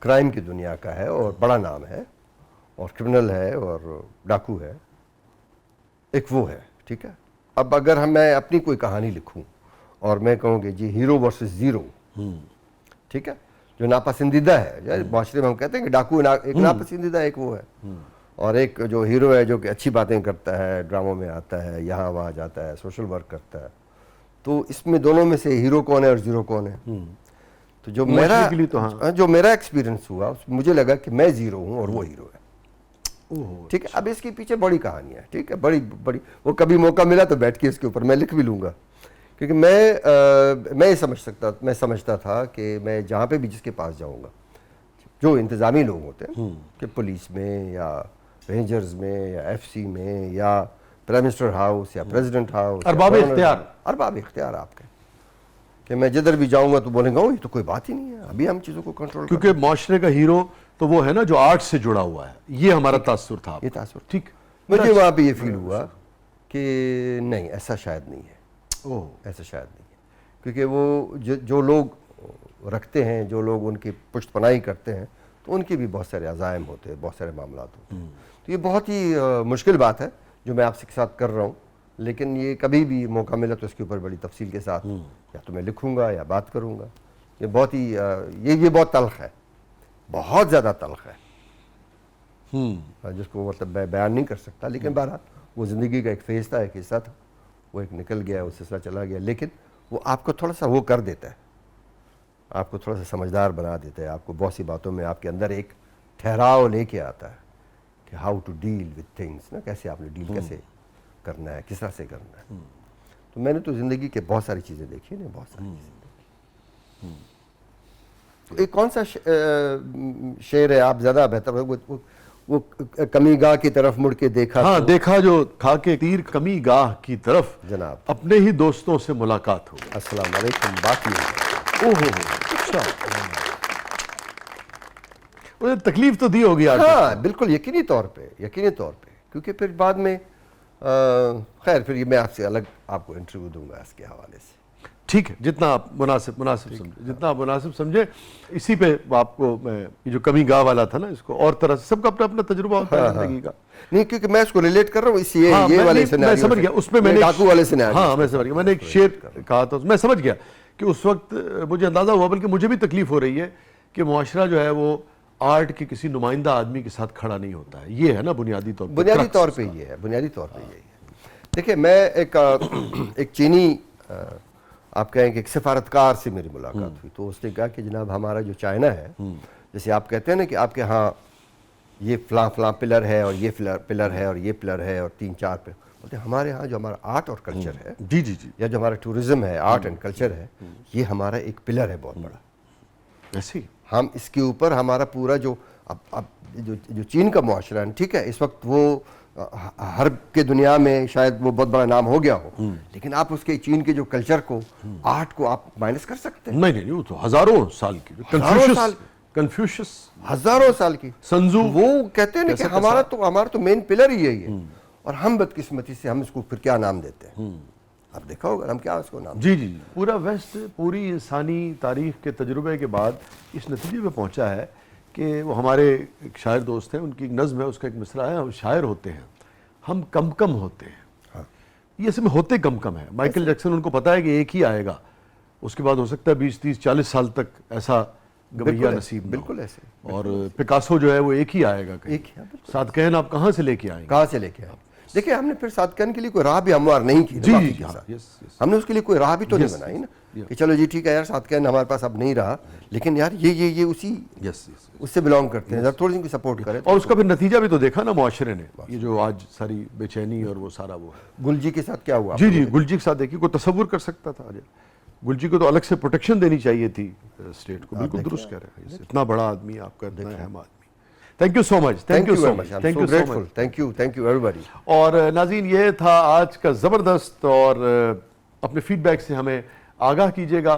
क्राइम की दुनिया का है और बड़ा नाम है और क्रिमिनल है और डाकू है, एक वो है, ठीक है। अब अगर मैं अपनी कोई कहानी लिखूं और मैं कहूँ कि जी हीरो वर्सेस ज़ीरो, ठीक है, जो नापसंदीदा है, माशरे में हम कहते हैं कि डाकू एक नापसंदीदा एक वो है, और एक जो हीरो है जो कि अच्छी बातें करता है, ड्रामों में आता है, यहाँ वहाँ जाता है, सोशल वर्क करता है। तो इसमें दोनों में से हीरो कौन है और ज़ीरो कौन है? तो जो मेरा एक्सपीरियंस हुआ, मुझे लगा कि मैं ज़ीरो हूँ और वो हीरो है, ठीक है। अब इसके पीछे बड़ी कहानी है, ठीक है, बड़ी वो कभी मौका मिला तो बैठ के इसके ऊपर मैं लिख भी लूँगा क्योंकि मैं ये समझता था कि मैं जहाँ पे भी जिसके पास जाऊँगा, जो इंतज़ामी लोग होते हैं कि पुलिस में या रेंजर्स में या एफसी में या प्राइम मिनिस्टर हाउस या प्रेसिडेंट हाउस, अरबाब इख्तियार आपके, कि मैं जिधर भी जाऊँगा तो बोलेंगे ये तो कोई बात ही नहीं है, अभी हम चीज़ों को कंट्रोल, क्योंकि माशरे का हीरो तो वो है ना जो आर्ट से जुड़ा हुआ है, ये हमारा तासुर था। ये तासुर ठीक, मुझे वहाँ पे ये फील हुआ कि नहीं, ऐसा शायद नहीं है। ओह, ऐसा शायद नहीं है, क्योंकि वो जो लोग रखते हैं, जो लोग उनकी पुश्तपनाही करते हैं, तो उनके भी बहुत सारे अज़ाइम होते हैं, बहुत सारे मामला होते हैं। तो ये बहुत ही मुश्किल बात है जो मैं आपसे साथ कर रहा हूँ, लेकिन ये कभी भी मौका मिला तो इसके ऊपर बड़ी तफसील के साथ या तो मैं लिखूँगा या बात करूँगा। ये बहुत ही ये बहुत तल्ख है, बहुत ज़्यादा तल्ख है, जिसको मतलब मैं बयान नहीं कर सकता। लेकिन बहरहाल वो ज़िंदगी का एक फेज़ था, एक हिस्सा था, वो एक निकल गया, वो सिलसिला चला गया। लेकिन वो आपको थोड़ा सा वो कर देता है, आपको थोड़ा सा समझदार बना देता है, आपको बहुत सी बातों में आपके अंदर एक ठहराव लेके आता है कि how to deal with things, ना, कैसे आपने डील कैसे करना है, किस तरह से करना है। तो मैंने तो ज़िंदगी के बहुत सारी चीज़ें देखी ना, बहुत सारी चीज़ें देखी। तो एक कौन सा शेर है, आप ज़्यादा बेहतर वो कमी गाह की तरफ मुड़ के देखा, हाँ, देखा जो खा के तीर कमी गाह की तरफ, जनाब अपने ही दोस्तों से मुलाकात हो। अस्सलाम वालेकुम, बात ये ओहो, अच्छा, उन्हें तकलीफ तो दी होगी आज। हाँ बिल्कुल, यकीनी तौर पे, क्योंकि फिर बाद में खैर फिर ये मैं आपसे अलग आपको इंटरव्यू दूंगा इसके हवाले से। ठीक है, जितना आप मुनासिब समझे, जितना आप मुनासिब समझे। इसी पे आपको मैं ये जो कमी गाह वाला था ना, इसको और तरह से, सबका अपना अपना तजुर्बा होता है जिंदगी का। नहीं, क्योंकि मैं इसको रिलेट कर रहा हूँ इस ये वाले सिनेरियो मैं समझ गया, उसमें मैंने डाकू वाले सिनेरियो, हाँ मैं समझ गया, मैंने एक शेर कहा था, मैं समझ गया कि उस वक्त मुझे अंदाजा हुआ, बल्कि मुझे भी तकलीफ हो रही है कि मुआशरा जो है वो आर्ट के किसी नुमाइंदा आदमी के साथ खड़ा नहीं होता है। ये है ना बुनियादी तौर पर, बुनियादी तौर पे ये है, बुनियादी तौर पे यही है। देखिए, मैं एक चीनी आप कहें कि एक सफारतकार से मेरी मुलाकात हुई, तो उसने कहा कि जनाब हमारा जो चाइना है, जैसे आप कहते हैं ना कि आपके यहाँ ये फलां पिलर है और ये पिलर है और ये पिलर है और 3-4 पिलर, बोलते हमारे यहाँ जो हमारा आर्ट और कल्चर है, जी जी जी, या जो हमारा टूरिज्म है, आर्ट एंड कल्चर है, ये हमारा एक पिलर है बहुत बड़ा। ऐसी हम इसके ऊपर हमारा पूरा जो अब जो चीन का मुआशरा है, ठीक है, इस वक्त वो हर के दुनिया में शायद वो बहुत बड़ा नाम हो गया हो, लेकिन आप उसके चीन के जो कल्चर को, आर्ट को आप माइनस कर सकते हैं? नहीं, वो तो हजारों साल की, कन्फ्यूशियस हजारों साल की, संजू, वो कहते हैं ना कि हमारा तो मेन पिलर ही यही है, और हम बदकिस्मती से हम इसको फिर क्या नाम देते हैं? आप देखा होगा हम क्या उसको नाम। जी जी, पूरा वेस्ट पूरी इंसानी तारीख के तजुर्बे के बाद इस नतीजे पे पहुंचा है कि वो हमारे एक शायर दोस्त हैं, उनकी एक नज़्म है, उसका एक मिसरा है, हम शायर होते हैं, हम कम होते हैं। हाँ। ये इसमें होते कम है। माइकल जैक्सन, उनको पता है कि एक ही आएगा, उसके बाद हो सकता है 20-30-40 साल तक ऐसा गवैया नसीब, बिल्कुल ऐसे। और पिकासो जो है वो एक ही आएगा, एक ही, सादकैन आप कहाँ से लेके आएंगे? कहाँ से लेके आए? देखिए, हमने फिर सादकैन के लिए कोई राह भी हमवार नहीं की। जी जी, हमने उसके लिए कोई राह भी तो नहीं बनाई ना कि चलो जी ठीक है यार, सादकैन हमारे पास अब नहीं रहा, लेकिन यार ये उसी उससे बिलोंग करते हैं, थोड़ी सी सपोर्ट करें। और उसका फिर नतीजा भी तो देखा ना मुआशरे ने, ये जो आज सारी बेचैनी और वो सारा वो है। गुलजी के साथ क्या हुआ? जी, गुलजी के साथ देखिए, कोई तसव्वुर कर सकता था? गुलजी को तो अलग से प्रोटेक्शन देनी चाहिए थी स्टेट को। बिल्कुल दुरुस्त कह रहे हैं, इतना बड़ा आदमी, आपका इतना अहम आदमी। Thank you so much, thank you so much, thank you so much, thank you everybody. और नाज़रीन, ये था आज का ज़बरदस्त, और अपने फीडबैक से हमें आगाह कीजिएगा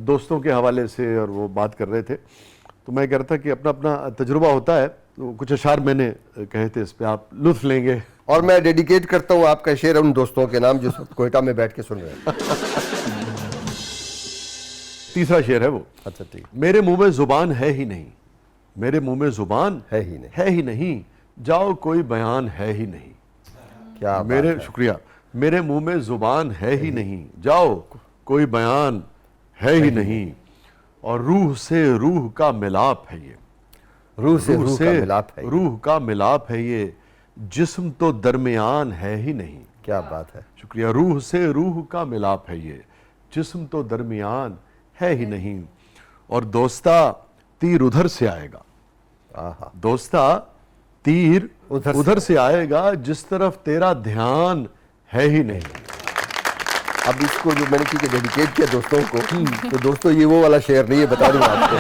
दोस्तों के हवाले से, और वो बात कर रहे थे तो मैं कह रहा था कि अपना अपना तजुर्बा होता है, तो कुछ अशार मैंने कहे थे, इस पर आप लुत्फ लेंगे। और मैं डेडिकेट करता हूँ आपका शेर उन दोस्तों के नाम जो कोयटा में बैठ के सुन रहे हैं। तीसरा शेर है वो। अच्छा ठीक। मेरे मुंह में जुबान है ही नहीं, मेरे मुंह में जुबान है ही नहीं, जाओ कोई बयान है ही नहीं। क्या मेरे शुक्रिया, मेरे मुंह में जुबान है ही नहीं, जाओ कोई बयान है ही नहीं, और रूह से रूह का मिलाप है ये, रूह से रूह का मिलाप है, रूह का मिलाप है ये, जिस्म तो दरमियान है ही नहीं। क्या बात है, शुक्रिया। रूह से रूह का मिलाप है ये, जिस्म तो दरमियान है ही नहीं, और दोस्ता तीर उधर से आएगा, दोस्ता तीर उधर से आएगा, जिस तरफ तेरा ध्यान है ही नहीं। अब इसको जो मैंने ठीक है डेडिकेट किया दोस्तों को, तो दोस्तों ये वो वाला शेर नहीं है, बता दूंगा आपको।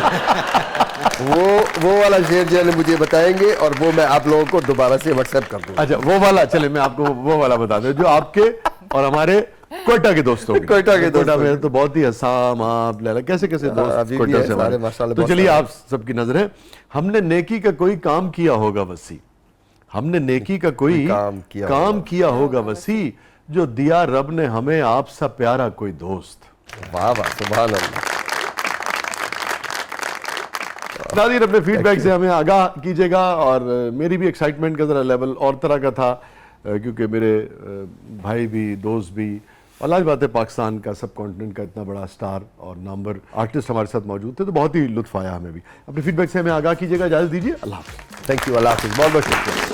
वो वाला शेर जो है मुझे बताएंगे और वो मैं आप लोगों को दोबारा से व्हाट्सएप कर दूंगा। अच्छा वो वाला, चले मैं आपको वो वाला बता दूं जो आपके और हमारे कोयटा के दोस्तों के। कोयटा के दोस्तों में तो बहुत ही हसाम, आप लैला कैसे कैसे दोस्त अभी भी कोयटा है से सारे, हमारे। माशाल्लाह, तो बहुत चलिए सारे। आप सबकी नजर है, हमने नेकी का कोई काम किया होगा वसी, हमने नेकी का कोई काम किया होगा वसी, जो दिया रब ने हमें आपसा प्यारा कोई दोस्त। वाह वाह, सुभान अल्लाह। नाज़रीन अपने फीडबैक से हमें आगाह कीजिएगा, और मेरी भी एक्साइटमेंट का ज़रा लेवल और तरह का था, क्योंकि मेरे भाई भी, दोस्त भी, और लाज बात है पाकिस्तान का, सब कॉन्टिनेंट का इतना बड़ा स्टार और नामवर आर्टिस्ट हमारे साथ मौजूद थे, तो बहुत ही लुत्फ आया हमें भी। अपने फीडबैक से हमें आगाह कीजिएगा, इजाज़त दीजिए, अल्लाह हाफ़िज़। थैंक यू, अल्लाह हाफ़िज़, बहुत बहुत शुक्रिया।